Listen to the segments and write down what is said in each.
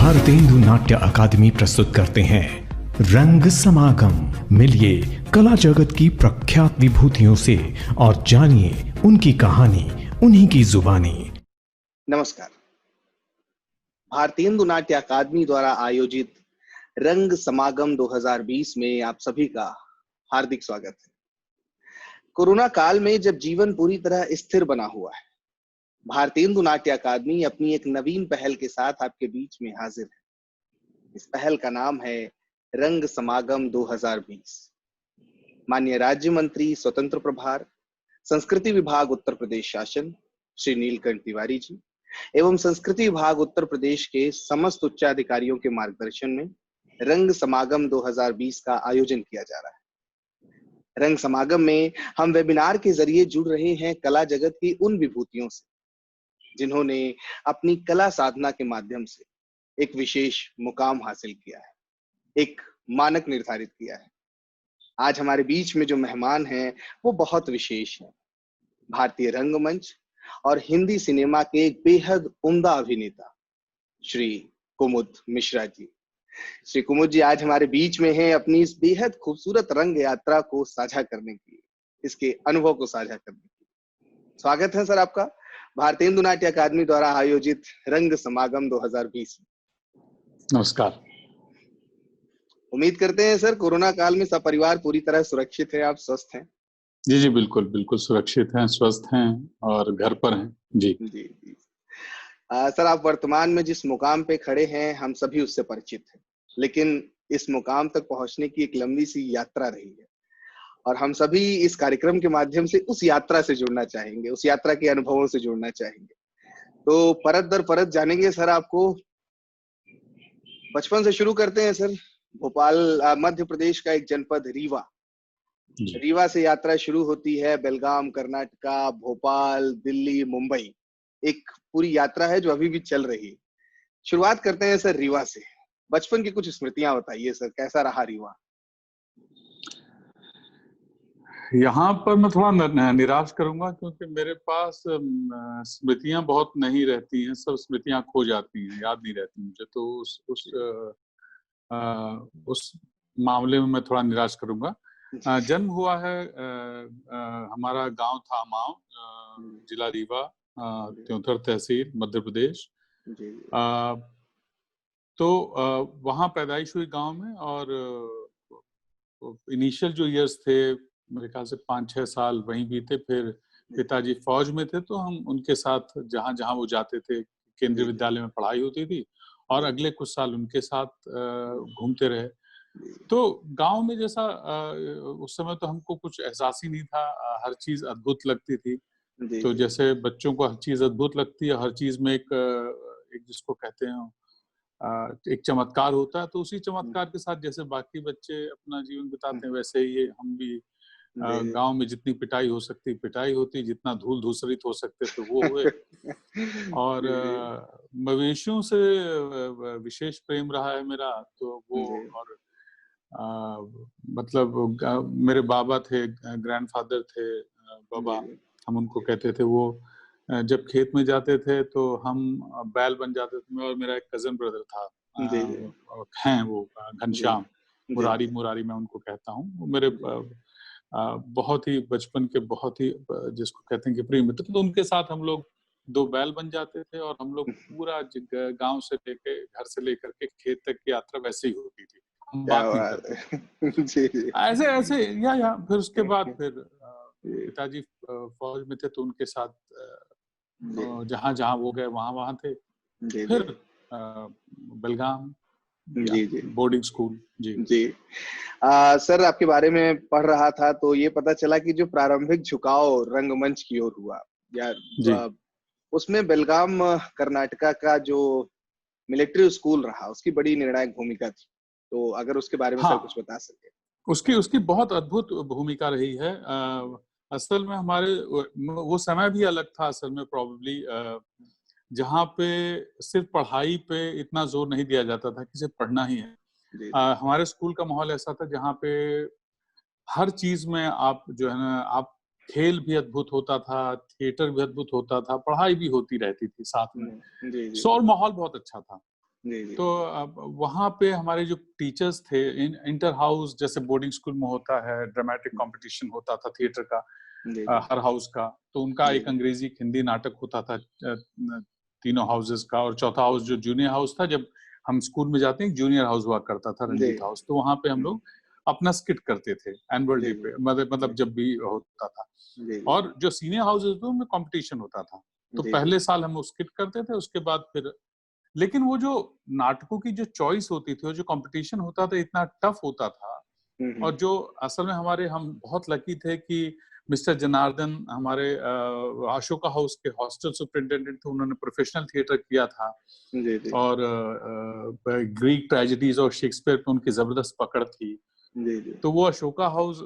भारतेंदु नाट्य अकादमी प्रस्तुत करते हैं रंग समागम। मिलिए कला जगत की प्रख्यात विभूतियों से और जानिए उनकी कहानी, उन्हीं की जुबानी। नमस्कार। भारतेंदु नाट्य अकादमी द्वारा आयोजित रंग समागम 2020 में आप सभी का हार्दिक स्वागत है। कोरोना काल में जब जीवन पूरी तरह स्थिर बना हुआ है, भारतेंदु नाट्य अकादमी अपनी एक नवीन पहल के साथ आपके बीच में हाजिर है। इस पहल का नाम है रंग समागम 2020। माननीय राज्य मंत्री स्वतंत्र प्रभार, संस्कृति विभाग उत्तर प्रदेश शासन श्री नीलकंठ तिवारी जी एवं संस्कृति विभाग उत्तर प्रदेश के समस्त उच्चाधिकारियों के मार्गदर्शन में रंग समागम 2020 का आयोजन किया जा रहा है। रंग समागम में हम वेबिनार के जरिए जुड़ रहे हैं कला जगत की उन विभूतियों से जिन्होंने अपनी कला साधना के माध्यम से एक विशेष मुकाम हासिल किया है, एक मानक निर्धारित किया है। आज हमारे बीच में जो मेहमान हैं वो बहुत विशेष हैं। भारतीय रंगमंच और हिंदी सिनेमा के एक बेहद उम्दा अभिनेता श्री कुमुद मिश्रा जी। श्री कुमुद जी आज हमारे बीच में हैं अपनी इस बेहद खूबसूरत रंग यात्रा को साझा करने के लिए, इसके अनुभव को साझा करने के लिए। स्वागत है सर आपका भारतेंदु नाट्य अकादमी द्वारा आयोजित रंग समागम 2020। नमस्कार। उम्मीद करते हैं सर कोरोना काल में सब परिवार पूरी तरह सुरक्षित है, आप स्वस्थ हैं? जी बिल्कुल बिल्कुल सुरक्षित हैं, स्वस्थ हैं और घर पर हैं। जी जी जी। सर आप वर्तमान में जिस मुकाम पे खड़े हैं हम सभी उससे परिचित हैं, लेकिन इस मुकाम तक पहुंचने की एक लंबी सी यात्रा रही है और हम सभी इस कार्यक्रम के माध्यम से उस यात्रा से जुड़ना चाहेंगे, उस यात्रा के अनुभवों से जुड़ना चाहेंगे। तो परत दर परत जानेंगे सर आपको। बचपन से शुरू करते हैं सर। भोपाल मध्य प्रदेश का एक जनपद रीवा से यात्रा शुरू होती है। बेलगाम, कर्नाटका, भोपाल, दिल्ली, मुंबई, एक पूरी यात्रा है जो अभी भी चल रही है। शुरुआत करते हैं सर रीवा से। बचपन की कुछ स्मृतियां बताइए सर, कैसा रहा रीवा? यहाँ पर मैं थोड़ा निराश करूंगा क्योंकि मेरे पास स्मृतियां बहुत नहीं रहती हैं, सब स्मृतियां खो जाती हैं, याद नहीं रहती मुझे। तो उस मामले में मैं थोड़ा निराश करूंगा। जन्म हुआ है हमारा गांव था माव, जिला रीवा, त्योंथर तहसील, मध्य प्रदेश। तो वहाँ पैदाइश हुई गांव में और इनिशियल जो इयर्स थे मेरे ख्याल से 5-6 साल वहीं बीते। फिर पिताजी फौज में थे तो हम उनके साथ जहाँ जहाँ वो जाते थे, केंद्रीय विद्यालय में पढ़ाई होती थी और अगले कुछ साल उनके साथ घूमते रहे। तो गांव में जैसा उस समय तो हमको कुछ एहसास ही नहीं था, हर चीज अद्भुत लगती थी। तो जैसे बच्चों को हर चीज अद्भुत लगती है, हर चीज में एक जिसको कहते हैं एक चमत्कार होता है। तो उसी चमत्कार के साथ जैसे बाकी बच्चे अपना जीवन बिताते हैं वैसे ही हम भी गांव में जितनी पिटाई हो सकती पिटाई होती, जितना धूल धूसरित हो सकते थे वो हुए। और मवेशियों से विशेष प्रेम रहा है मेरा। तो वो और मतलब मेरे बाबा थे, ग्रैंडफादर थे, बाबा हम उनको कहते थे। वो जब खेत में जाते थे तो हम बैल बन जाते थे। मैं और मेरा एक कजन ब्रदर था, हैं वो घनश्याम, मुरारी मैं उनको कहता हूँ। वो मेरे बहुत ही बचपन के बहुत ही जिसको कहते हैं कि प्रिय मित्र। तो उनके साथ हम लोग 2 बैल बन जाते थे और हम लोग पूरा गांव से लेके घर से लेकर के खेत तक की यात्रा वैसे ही होती थी। हम बात नहीं करते ऐसे या फिर उसके बाद फिर पिताजी फौज में थे तो उनके साथ जहाँ जहाँ वो गए वहाँ थे। फिर बेलगाम बोर्डिंग स्कूल। जी सर आपके बारे में पढ़ रहा था तो ये पता चला कि जो प्रारंभिक झुकाव रंगमंच की ओर हुआ यार, उसमें बेलगाम कर्नाटका का जो मिलिट्री स्कूल रहा उसकी बड़ी निर्णायक भूमिका थी। तो अगर उसके बारे में सर कुछ बता सके। उसकी बहुत अद्भुत भूमिका रही है। असल में हमारे वो समय भी अलग था असल में, प्रॉब्ली जहाँ पे सिर्फ पढ़ाई पे इतना जोर नहीं दिया जाता था कि सिर्फ पढ़ना ही है। हमारे स्कूल का माहौल ऐसा था जहाँ पे हर चीज में आप जो है ना, आप खेल भी अद्भुत होता था, थिएटर भी अद्भुत होता था, पढ़ाई भी होती रहती थी साथ में। सो और माहौल बहुत अच्छा था। जी जी तो अब वहाँ पे हमारे जो टीचर्स थे, इंटर हाउस जैसे बोर्डिंग स्कूल में होता है, ड्रामेटिक कंपटीशन होता था थिएटर का, जी हर हाउस का, तो उनका जी एक अंग्रेजी एक हिंदी नाटक होता था तीनों हाउसेस का, और चौथा हाउस जो जूनियर हाउस था, जब हम स्कूल में जाते हैं जूनियर हाउस हुआ करता था, जी रंजीत हाउस, तो वहाँ पे हम लोग अपना स्किट करते थे एनुअल जी डे पे, मतलब जब भी होता था। जी और जो सीनियर हाउसेस थे उनमें कंपटीशन होता था, तो जी पहले साल हम स्किट करते थे, उसके बाद फिर, लेकिन वो जो नाटकों की जो चॉइस होती थी और जो कंपटीशन होता था इतना टफ होता था, और जो असल में हम बहुत लकी थे कि मिस्टर जनार्दन हमारे अशोका हाउस के हॉस्टल सुपरिटेंडेंट थे, उन्होंने प्रोफेशनल थिएटर किया था, जी जी और ग्रीक ट्रेजेडीज और शेक्सपियर पे उनकी जबरदस्त पकड़ थी। जी जी तो वो अशोका हाउस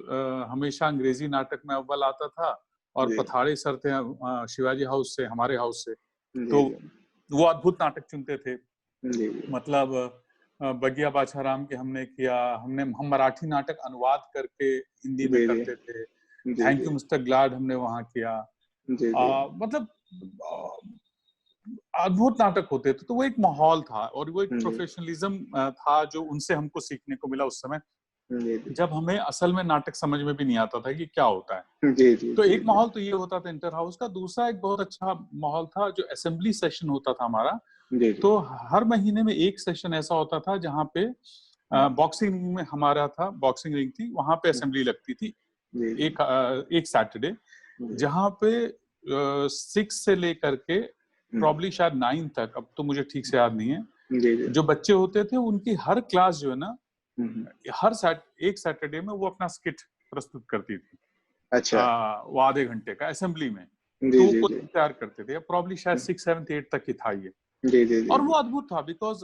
हमेशा अंग्रेजी नाटक में अव्वल आता था, और जी पथाड़े सर थे शिवाजी हाउस से, हमारे हाउस से, जी तो वो अद्भुत नाटक चुनते थे। जी मतलब बगिया बादशाह राम के हमने किया, हम मराठी नाटक अनुवाद करके हिंदी में जी करते थे। जी थैंक जी यू मिस्टर ग्लाड हमने वहाँ किया। जी जी मतलब अद्भुत नाटक होते थे, तो वो एक माहौल था और वो एक जी प्रोफेशनलिज्म था जो उनसे हमको सीखने को मिला उस समय, जी जब हमें असल में नाटक समझ में भी नहीं आता था कि क्या होता है। जी जी तो जी एक माहौल तो ये होता था इंटर हाउस का। दूसरा एक बहुत अच्छा माहौल था जो असेंबली सेशन होता था हमारा। जी जी तो हर महीने में एक सेशन ऐसा होता था जहाँ पे बॉक्सिंग रिंग में हमारा था, बॉक्सिंग रिंग थी, वहां पे असेंबली लगती थी जी एक सैटरडे, जी जहाँ पे 6 से लेकर के प्रॉब्ली शायद 9 तक, अब तो मुझे ठीक से याद नहीं है, जी जी जो बच्चे होते थे उनकी हर क्लास जो है ना, हम्म, एक सैटरडे में वो अपना स्किट प्रस्तुत करती थी। अच्छा वो आधे घंटे का असेंबली में, तो जी वो जी जी कोचिंग तैयार करते थे, प्रॉब्ली शायद 6, 7, 8 तक ही था ये। जी जी जी और वो अद्भुत था बिकॉज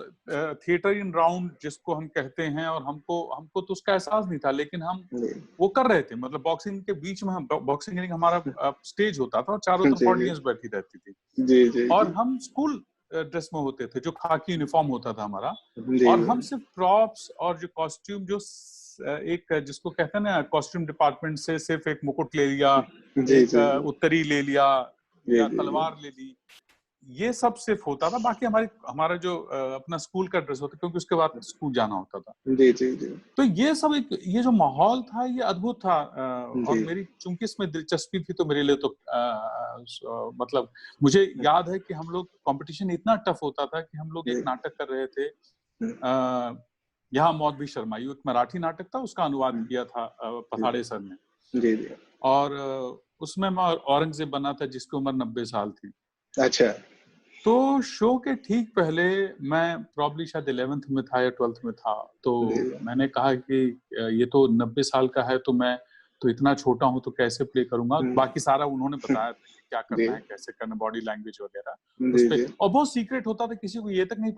थिएटर इन राउंड जिसको हम कहते हैं, और हमको हमको तो उसका एहसास नहीं था, लेकिन हम वो कर रहे थे। मतलब बॉक्सिंग के बीच में, हम बॉक्सिंग रिंग हमारा स्टेज होता था और चारों तरफ जी ऑडियंस बैठी रहती थी, जी जी और हम स्कूल ड्रेस में होते थे, जो खाकी यूनिफॉर्म होता था हमारा, जी और हम सिर्फ प्रॉप्स और जो कॉस्ट्यूम, जो एक जिसको कहते हैं ना कॉस्ट्यूम डिपार्टमेंट से, सिर्फ एक मुकुट ले लिया, जी एक जी उत्तरी ले लिया, जी या तलवार ले ली, ये सब सिर्फ होता था। बाकी हमारा जो अपना स्कूल का ड्रेस होता, क्योंकि उसके बाद स्कूल जाना होता था। जी जी जी तो ये सब ये जो माहौल था ये अद्भुत था। और जी मेरी चूंकि इसमें दिलचस्पी थी, तो मेरे लिए तो मतलब मुझे याद है कि हम लोग कंपटीशन इतना टफ होता था कि हम लोग एक नाटक कर रहे थे, यहाँ मौत भी शर्माई, एक मराठी नाटक था, उसका अनुवाद किया था पथाड़े सर ने, जी जी और उसमें मैं औरंगजेब बना था जिसकी उम्र 90 साल थी। अच्छा तो शो के ठीक पहले मैं प्रॉब्ली शायद 11th में था या 12th में था, तो जी मैंने कहा कि ये तो 90 साल का है, तो मैं तो इतना छोटा हूँ तो कैसे प्ले करूंगा। बाकी सारा उन्होंने बताया था कि क्या जी करना है, कैसे करना, बॉडी लैंग्वेज वगैरह उस जी पे, जी और बहुत सीक्रेट होता था, किसी को ये तक नहीं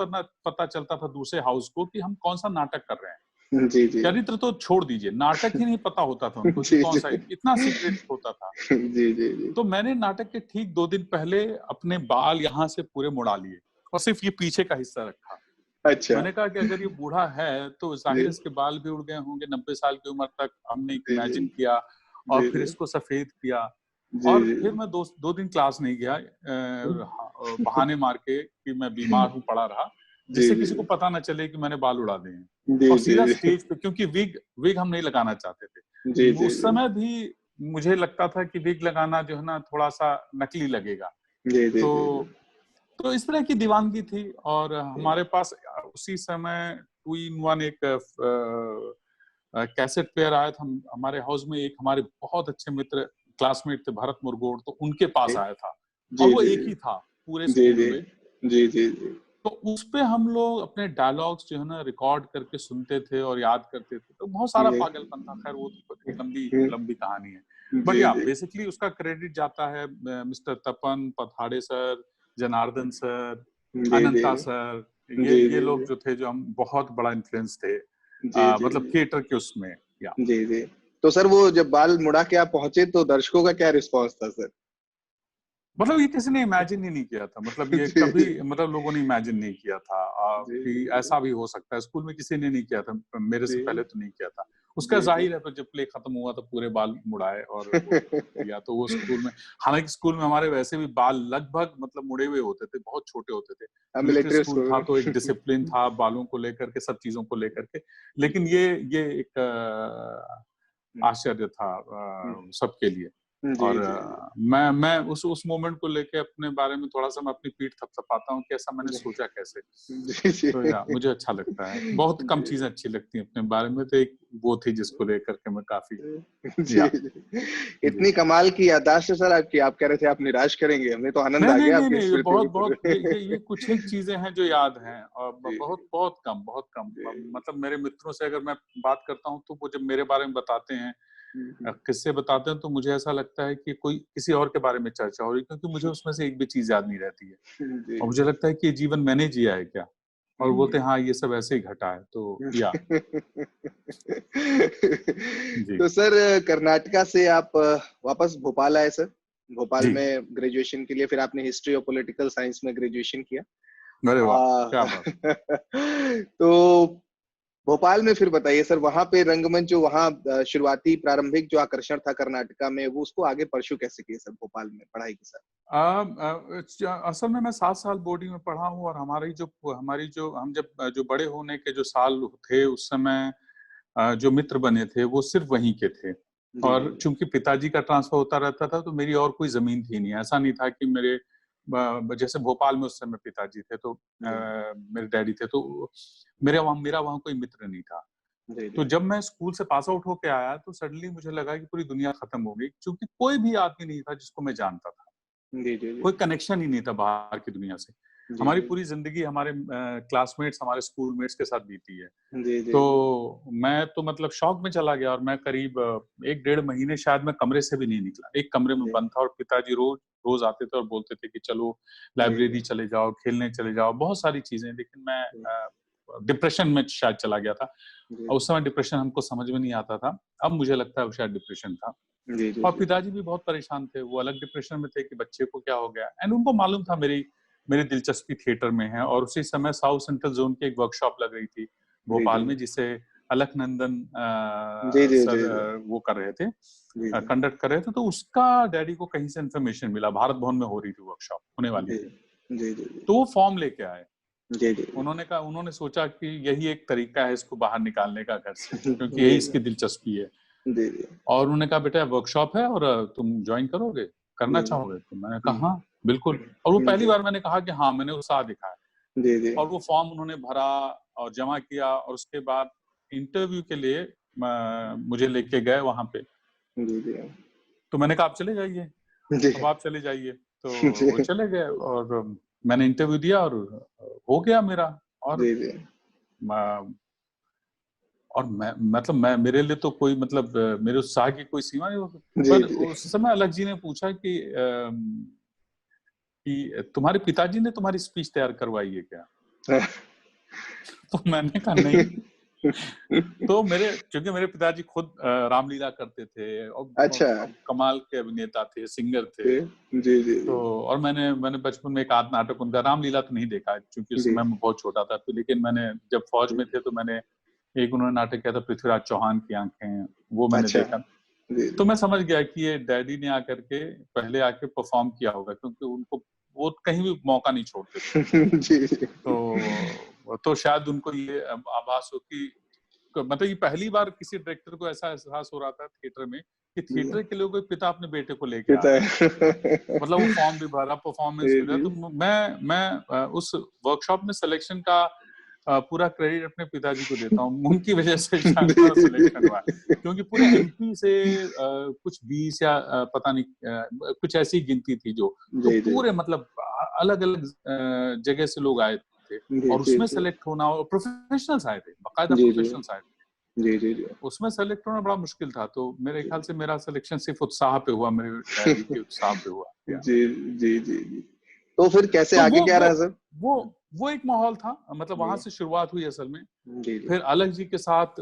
पता चलता था दूसरे हाउस को कि हम कौन सा नाटक कर रहे हैं। जी जी चरित्र तो छोड़ दीजिए, नाटक ही नहीं पता होता था उनको कि जी कौन सा, जी इतना सीक्रेट होता था। जी जी जी तो मैंने नाटक के ठीक 2 दिन पहले अपने बाल यहाँ से पूरे मुड़ा लिए और सिर्फ ये पीछे का हिस्सा रखा। अच्छा मैंने कहा कि अगर ये बूढ़ा है तो जी जाहिर है इसके बाल भी उड़ गए होंगे, 90 साल की उम्र तक हमने जी इमेजिन किया, और जी फिर जी इसको सफेद किया। जी और जी फिर मैं 2 दिन क्लास नहीं गया, बहाने मार के कि मैं बीमार हूँ, पड़ा रहा, जी जिससे जी किसी को पता ना चले कि मैंने बाल उड़ा दिए हैं। जी और जी सीधा स्टेज पे, क्योंकि विग हम नहीं लगाना चाहते जी थे जी उस समय भी, मुझे लगता था कि विग लगाना जो है ना थोड़ा सा नकली लगेगा। जी जी तो जी तो इस तरह की दीवानगी थी। और हमारे पास उसी समय 2-in-1 एक कैसेट प्लेयर आया था हमारे हाउस में। एक हमारे बहुत अच्छे मित्र क्लासमेट थे, भरत मुरगोड़, तो उनके पास आया था, और जी वो जी एक ही था पूरे जी स्कूल जी में। जी जी जी तो उस पे हम लोग अपने डायलॉग्स जो है ना रिकॉर्ड करके सुनते थे और याद करते थे। तो बहुत सारा पागलपन था, खैर वो तो एक लंबी लंबी कहानी है। बट जी या जी बेसिकली उसका क्रेडिट जाता है मिस्टर तपन, पथाड़े सर, जनार्दन सर, जी जी अनंता सर, जी ये जी लोग जो थे, जो हम बहुत बड़ा इन्फ्लुएंस थे जी जी मतलब थिएटर के उसमें। या जी जी तो सर वो जब बाल मुड़ा के आप पहुंचे तो दर्शकों का क्या रिस्पांस था सर? मतलब ये किसी ने इमेजिन ही नहीं किया था, मतलब ये कभी मतलब लोगों ने इमेजिन नहीं किया था कि ऐसा भी हो सकता है। स्कूल में किसी ने नहीं किया था, मेरे से पहले तो नहीं किया था। उसका जाहिर है फिर जब प्ले खत्म हुआ तो पूरे बाल मुड़ाए और वो किया। तो वो स्कूल में, हालांकि स्कूल में हमारे वैसे भी बाल लगभग मतलब मुड़े हुए होते थे, बहुत छोटे होते थे। मिलिट्री स्कूल था तो एक डिसिप्लिन था बालों को लेकर के, सब चीजों को लेकर के। लेकिन ये एक आश्चर्य था सबके लिए। और मैं उस मोमेंट को लेके अपने बारे में थोड़ा सा मैं अपनी पीठ थपथपाता हूँ कि ऐसा मैंने सोचा कैसे। तो या मुझे अच्छा लगता है। बहुत कम चीजें अच्छी लगती हैं अपने बारे में, तो एक वो थी जिसको लेकर के मैं काफी इतनी कमाल की याददाश्त है सर आपकी। आप कह रहे थे आप निराश करेंगे, हमें तो आनंद आ गया आपके ये बहुत ये कुछ एक चीजें हैं जो याद हैं, और बहुत कम मतलब मेरे मित्रों से अगर मैं बात करता हूँ तो वो जब मेरे बारे में बताते हैं, किस्से बताते हैं, तो मुझे ऐसा लगता है कि कोई किसी और के बारे में चर्चा हो रही, क्योंकि मुझे उसमें से एक भी चीज याद नहीं रहती है। और मुझे लगता है कि ये जीवन मैंने जिया है क्या, और बोलते हैं हाँ ये सब ऐसे ही घटा है। तो या तो सर कर्नाटका से आप वापस भोपाल आए सर, भोपाल में ग्रेजुएशन के लिए, फिर आपने हिस्ट्री और पॉलिटिकल साइंस में ग्रेजुएशन किया। अरे वाह, क्या बात। तो भोपाल में फिर बताइए सर, वहां पे रंगमंच जो वहाँ शुरुआती प्रारंभिक जो आकर्षण था कर्नाटका में, वो उसको आगे परस्यू कैसे किए सर भोपाल में पढ़ाई के साथ? असल में मैं 7 साल बोर्डिंग में पढ़ा हूँ, और हमारी जो हम जब जो बड़े होने के जो साल थे उस समय जो मित्र बने थे वो सिर्फ वहीं के थे। और चूंकि पिताजी का ट्रांसफर होता रहता था तो मेरी और कोई जमीन थी नहीं। ऐसा नहीं था कि मेरे जैसे भोपाल में उस समय पिताजी थे तो मेरे डैडी थे, तो मेरा वहाँ कोई मित्र नहीं था। तो जब मैं स्कूल से पास आउट होके आया तो सडनली मुझे लगा कि पूरी दुनिया खत्म हो गई, क्योंकि कोई भी आदमी नहीं था जिसको मैं जानता था। कोई कनेक्शन ही नहीं था बाहर की दुनिया से। हमारी पूरी जिंदगी हमारे क्लासमेट्स, हमारे स्कूल मेट्स के साथ बीती है। तो मैं तो मतलब शौक में चला गया, और मैं करीब 1-1.5 महीने शायद मैं कमरे से भी नहीं निकला। एक कमरे में बंद था, और पिताजी रोज आते थे और बोलते थे कि चलो लाइब्रेरी चले जाओ, खेलने चले जाओ, बहुत सारी चीजें। लेकिन मैं डिप्रेशन में शायद चला गया था, और उस समय डिप्रेशन हमको समझ में नहीं आता था। अब मुझे लगता है वो शायद डिप्रेशन था। और पिताजी भी बहुत परेशान थे, वो अलग डिप्रेशन में थे कि बच्चे को क्या हो गया। एंड उनको मालूम था मेरी दिलचस्पी थिएटर में है, और उसी समय साउथ सेंट्रल जोन की एक वर्कशॉप लग रही थी भोपाल में, जिसे अलकनंदन सर वो कर रहे थे, कंडक्ट कर रहे थे। तो उसका डैडी को कहीं से इन्फॉर्मेशन मिला, भारत भवन में हो रही थी वर्कशॉप, होने वाली थी। तो वो फॉर्म लेके आए। उन्होंने सोचा कि यही एक तरीका है इसको बाहर निकालने का घर से, क्योंकि यही इसकी दिलचस्पी है। और उन्होंने कहा बेटा वर्कशॉप है और तुम ज्वाइन करोगे, करना चाहोगे? तो मैंने कहा हाँ बिल्कुल। और वो पहली बार मैंने कहा कि हाँ, मैंने उत्साह दिखाया। और वो फॉर्म उन्होंने भरा और जमा किया, और उसके बाद इंटरव्यू के लिए मुझे लेके गए वहां पे। तो मैंने कहा आप चले जाइए, अब आप चले जाइए। तो वो चले गए, और मैंने इंटरव्यू दिया और हो गया मेरा। और मैं मेरे लिए तो कोई मतलब मेरे उत्साह की कोई सीमा नहीं होती। पर उस समय अलग जी ने पूछा कि तुम्हारे पिताजी ने तुम्हारी स्पीच तैयार करवाई है क्या? तो मैंने कहा नहीं। तो क्योंकि मेरे पिताजी खुद रामलीला करते थे, और कमाल के अभिनेता थे, सिंगर थे। तो और मैंने बचपन में एक आध नाटक उनका, रामलीला तो नहीं देखा क्योंकि उस समय मैं बहुत छोटा था। तो लेकिन मैंने जब फौज में थे तो मैंने एक उन्होंने नाटक किया था पृथ्वीराज चौहान की आंखें, वो मैंने देखा। तो मैं समझ गया कि ये डैडी ने आकर के पहले आके परफॉर्म किया होगा, क्योंकि उनको वो कहीं भी मौका नहीं छोड़ते थे। तो शायद उनको ये आभास हो कि मतलब ये पहली बार किसी डायरेक्टर को ऐसा एहसास हो रहा था थिएटर में कि थिएटर के लिए कोई पिता अपने बेटे को लेके आ रहा है। मतलब वो फॉर्म भी भरा, परफॉर्मेंस भी दिया। तो मैं उस वर्कशॉप में सिलेक्शन का पूरा क्रेडिट अपने पिताजी को देता हूँ। उनकी वजह से शायद हमारा सिलेक्शन हुआ, क्योंकि पूरे एमपी से कुछ 20 या पता नहीं कुछ ऐसी गिनती थी जो, तो पूरे मतलब अलग अलग जगह से लोग आए थे, और उसमें सेलेक्ट होना, और प्रोफेशनल्स आए थे, बाकायदा प्रोफेशनल्स आए थे। उसमें सेलेक्ट होना बड़ा मुश्किल था। तो मेरे ख्याल से मेरा सिलेक्शन सिर्फ उत्साह पे हुआ, मेरे डैडी के उत्साह पे हुआ। जी। तो फिर कैसे आगे क्या रहा सर? वो एक माहौल था, मतलब वहां से शुरुआत हुई असल में। फिर अलग जी के साथ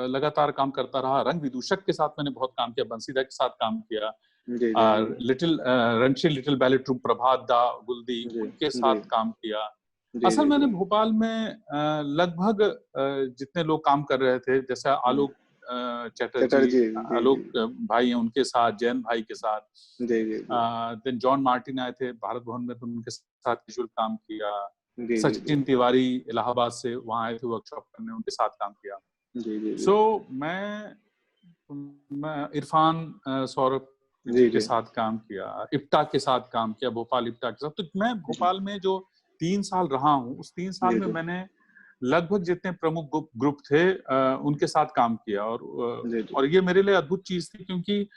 लगातार काम करता रहा, रंग विदूषक के साथ मैंने बहुत काम किया, बंसीदा के साथ काम किया, जी जी लिटिल रंगशेल लिटिल बैले ट्रूप, प्रभात दा, गुलदी, जी उनके जी साथ काम किया। जी असल जी मैंने जी भोपाल में लगभग जितने लोग काम कर रहे थे, जैसे जी आलोक चटर्जी, चटर्जी जी जी आलोक भाई हैं, उनके साथ, जैन भाई के साथ, जी जी जी देन जॉन मार्टिन आए थे भारत भवन में, तो उनके साथ विजुअल काम किया। जी जी जी सचिन तिवारी इलाहाबाद से वहां आए थे वर्कशॉप करने, उनके साथ काम किया। जी जी जी सो मैं इरफान सौरभ जी जी के जी साथ काम किया, इप्टा के साथ काम किया, भोपाल इप्टा के साथ। तो मैं भोपाल में जो 3 साल रहा हूँ, उस 3 साल जी में जी मैंने लगभग जितने प्रमुख ग्रुप थे उनके साथ काम किया। जी जी और ये मेरे लिए अद्भुत चीज थी, क्योंकि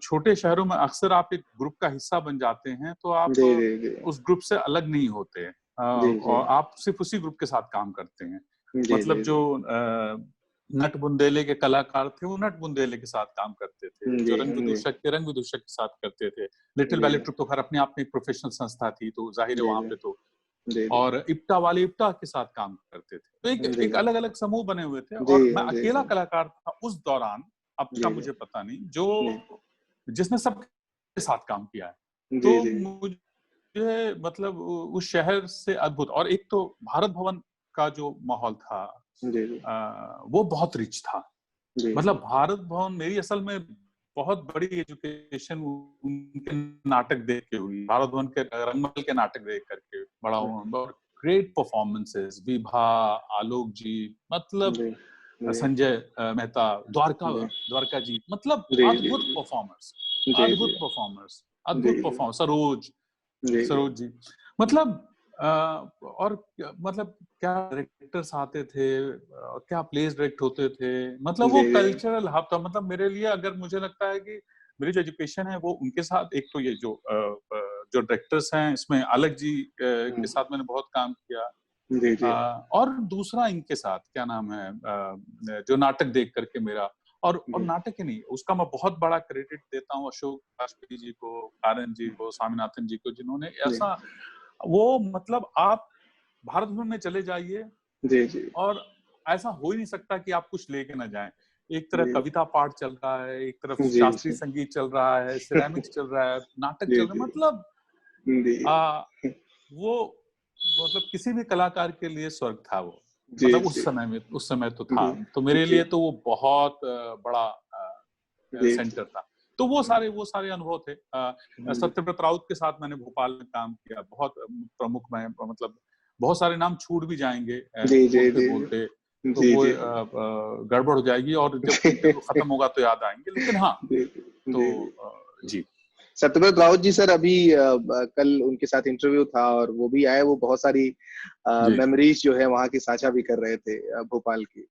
छोटे शहरों में अक्सर आप एक ग्रुप का हिस्सा बन जाते हैं, तो आप जी जी जी उस ग्रुप से अलग नहीं होते, जी जी और आप सिर्फ उसी ग्रुप के साथ काम करते हैं। जी मतलब जी जो नट बुंदेले के कलाकार थे, वो नट बुंदेले के साथ काम करते थे, जो रंग जी विदूषक के रंग विदूषक के साथ करते थे। लिटिल जी बैले ट्रूप तो खैर अपने आप में एक प्रोफेशनल संस्था थी, तो जाहिर है जी वहां पे तो, जी जी और इप्टा वाले इप्टा के साथ काम करते थे। तो एक जी एक अलग अलग समूह बने हुए थे, जी और मैं जी अकेला कलाकार था उस दौरान, अब का जी मुझे पता नहीं, जो जी जिसने सबके साथ काम किया है। जी तो जी मुझे मतलब उस शहर से अद्भुत, और एक तो भारत भवन का जो माहौल था जी जी वो बहुत रिच था। जी मतलब भारत भवन मेरी असल में बहुत बड़ी एजुकेशन उनके नाटक देख के हुई, भारत भवन के रंगमहल के नाटक देख करके बड़ा हुआ। और ग्रेट परफॉर्मेंसेस, विभा, आलोक जी, मतलब जी संजय मेहता, द्वारका जी, मतलब जी जी अद्भुत परफॉर्मर्स, जी अद्भुत परफॉर्मर्स, जी अद्भुत परफॉर्मर, सरोज जी जी सरोज जी, मतलब और मतलब क्या डायरेक्टर्स आते थे, क्या प्लेस डायरेक्ट होते थे, मतलब वो जी कल्चरल हब था। मतलब मेरे लिए, अगर मुझे लगता है कि मेरी जो एजुकेशन है वो उनके साथ, एक तो ये जो डायरेक्टर्स हैं, इसमें अलग जी के साथ मैंने बहुत काम किया, जी जी और दूसरा इनके साथ क्या नाम है, जो नाटक देख करके मेरा, और नाटक ही नहीं, उसका मैं बहुत बड़ा क्रेडिट देता हूँ अशोक वाजपेयी जी को, कारण जी को, स्वामीनाथन जी को, जिन्होंने ऐसा, वो मतलब आप भारत भवन में चले जाइए, जी जी और ऐसा हो ही नहीं सकता कि आप कुछ लेके ना जाएं। एक तरफ कविता पाठ चल रहा है, एक तरफ जी शास्त्रीय जी संगीत चल रहा है, सिरेमिक्स चल रहा है, नाटक जी चल रहा है, मतलब जी आ, वो मतलब किसी भी कलाकार के लिए स्वर्ग था वो। जी मतलब जी उस समय तो था, जी तो मेरे जी लिए तो वो बहुत बड़ा जी सेंटर था। तो वो सारे अनुभव थे। सत्यव्रत राउत के साथ मैंने भोपाल में काम किया, बहुत प्रमुख, में मतलब बहुत सारे नाम छूट भी जाएंगे जी जी बोलते जी बोलते, तो जी वो जी गड़बड़ हो जाएगी, और जब इंटरव्यू खत्म होगा तो याद आएंगे, लेकिन हाँ, जी तो जी जी जी सत्यव्रत राउत जी सर, अभी कल उनके साथ इंटरव्यू था और वो भी आए, वो बहुत सारी जी मेमोरीज जो है वहाँ की साझा भी कर रहे थे, भोपाल की,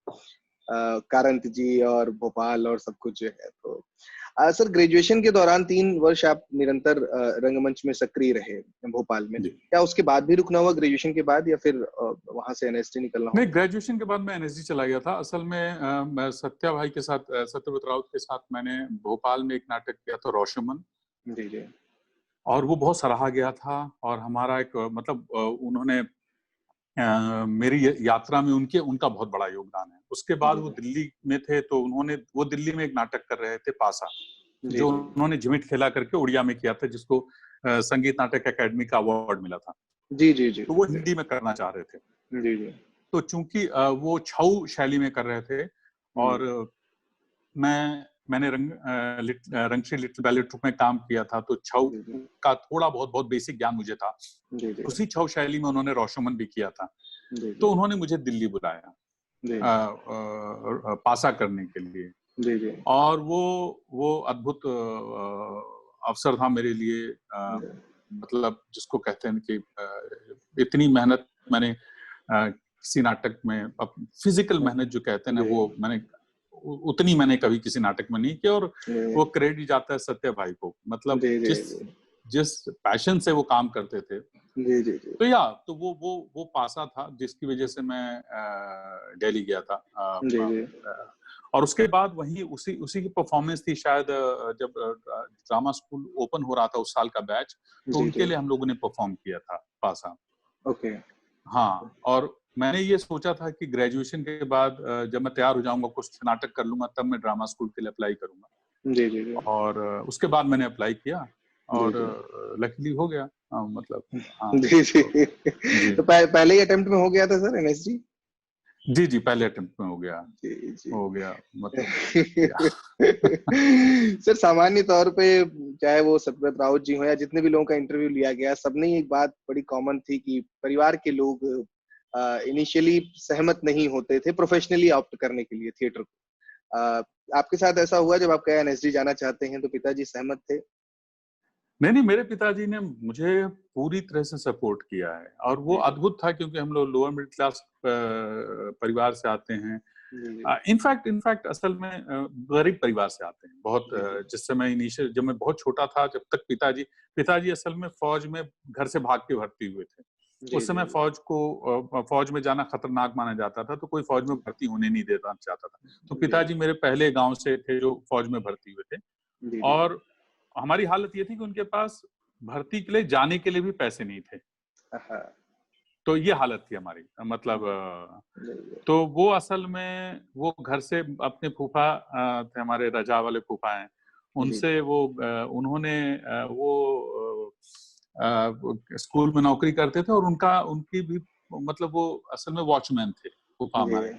कारंत जी और भोपाल और सब कुछ जो है। तो सर, ग्रेजुएशन के दौरान 3 वर्ष आप निरंतर रंगमंच में सक्रिय रहे भोपाल में, जी। क्या उसके बाद भी रुकना हुआ ग्रेजुएशन के बाद, या फिर वहां से एनएसटी निकलना नहीं, हुआ? ग्रेजुएशन के बाद मैं एनएसजी चला गया था। असल में मैं सत्या भाई के साथ, सत्यव्रत राउत के साथ मैंने भोपाल में एक नाटक किया था, रोशमन, जी जी और वो बहुत सराहा गया था। और हमारा एक मतलब उन्होंने मेरी यात्रा में उनका बहुत बड़ा योगदान है। उसके बाद जी वो दिल्ली में थे, तो वो दिल्ली में एक नाटक कर रहे थे, पासा, जी जो जी उन्होंने झिमिट खेला करके उड़िया में किया था, जिसको संगीत नाटक अकेडमी का अवार्ड मिला था। जी जी जी तो वो हिंदी में करना चाह रहे थे। जी जी तो चूंकि वो छऊ शैली में कर रहे थे, और मैंने रंगश्री लिटिल बैले ट्रूप में काम किया था, तो छऊ जी जी का थोड़ा बहुत बहुत बेसिक ज्ञान मुझे था। जी जी उसी छऊ शैली में उन्होंने रोशमन भी किया था। जी तो उन्होंने मुझे दिल्ली बुलाया जी पासा करने के लिए, जी जी और वो अद्भुत अवसर था मेरे लिए। मतलब जिसको कहते हैं कि इतनी मेहनत मैंने किसी नाटक में, फिजिकल मेहनत जो कहते हैं ना, वो मैंने उतनी मैंने कभी किसी नाटक में नहीं की। और वो क्रेडिट जाता है सत्य भाई को, मतलब जी जी जिस पैशन से वो काम करते थे। जी जी जी तो वो पासा था, जिसकी वजह से मैं दिल्ली गया था। जी जी और उसके बाद वही उसी की परफॉर्मेंस थी शायद, जब ड्रामा स्कूल ओपन हो रहा था उस साल का बैच, तो जी उनके जी लिए हम लोगों ने परफॉर्म किया था पासा। ओके हाँ, और मैंने ये सोचा था कि ग्रेजुएशन के बाद जब मैं तैयार हो जाऊंगा, कुछ नाटक कर लूंगा, तब मैं ड्रामा स्कूल के लिए अप्लाई करूंगा। जी जी जी। और उसके बाद मैंने अप्लाई किया और लकीली हो गया। मतलब हाँ जी जी। जी तो पहले ही अटेम्प्ट में हो गया था सर एनएसडी? जी जी, पहले अटेम्प्ट में जी जी। हो गया मतलब सर सामान्य तौर पे चाहे वो सतपाल राउत जी हो या जितने भी लोगों का इंटरव्यू लिया गया, सबने एक बात बड़ी कॉमन थी कि परिवार के लोग इनिशियली सहमत नहीं होते थे प्रोफेशनली ऑप्ट करने के लिए थिएटर को। आपके साथ ऐसा हुआ जब आप एनएसडी जाना चाहते हैं तो पिताजी सहमत थे? नहीं, मेरे पिताजी ने मुझे पूरी तरह से सपोर्ट किया है और वो अद्भुत था क्योंकि हम लोग लोअर मिडिल क्लास परिवार से आते हैं। इनफैक्ट असल में गरीब परिवार से आते हैं बहुत। जिस समय इनिशियल जब मैं बहुत छोटा था, जब तक पिताजी असल में फौज में घर से भाग के भर्ती हुए थे। उस समय फौज में जाना खतरनाक माना जाता था, तो कोई फौज में भर्ती होने नहीं देता चाहता था। तो पिताजी मेरे पहले गांव से थे जो फौज में भर्ती हुए थे और हमारी हालत ये थी कि उनके पास भर्ती के लिए जाने के लिए भी पैसे नहीं थे। तो ये हालत थी हमारी, मतलब तो वो असल में वो घर से अपने फूफा थे, हमारे रजा वाले फूफा हैं, उनसे वो उन्होंने वो स्कूल में नौकरी करते थे और उनकी भी मतलब वो असल में वॉचमैन थे फूफा हमारे।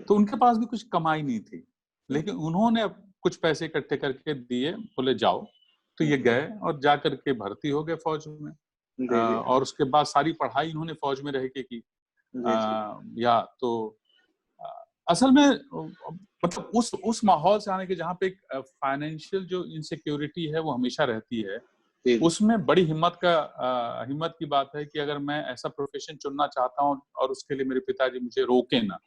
तो उनके पास भी कुछ कमाई नहीं थी, लेकिन उन्होंने कुछ पैसे इकट्ठे करके दिए, बोले जाओ। तो ये गए और जा करके भर्ती हो गए फौज में। और उसके बाद सारी पढ़ाई इन्होंने फौज में रह के की। या तो असल में मतलब उस माहौल से आने के जहाँ पे एक फाइनेंशियल जो इनसिक्योरिटी है वो हमेशा रहती है, उसमें बड़ी हिम्मत की बात है कि अगर मैं ऐसा प्रोफेशन चुनना चाहता हूँ और उसके लिए मेरे पिताजी मुझे रोके ना।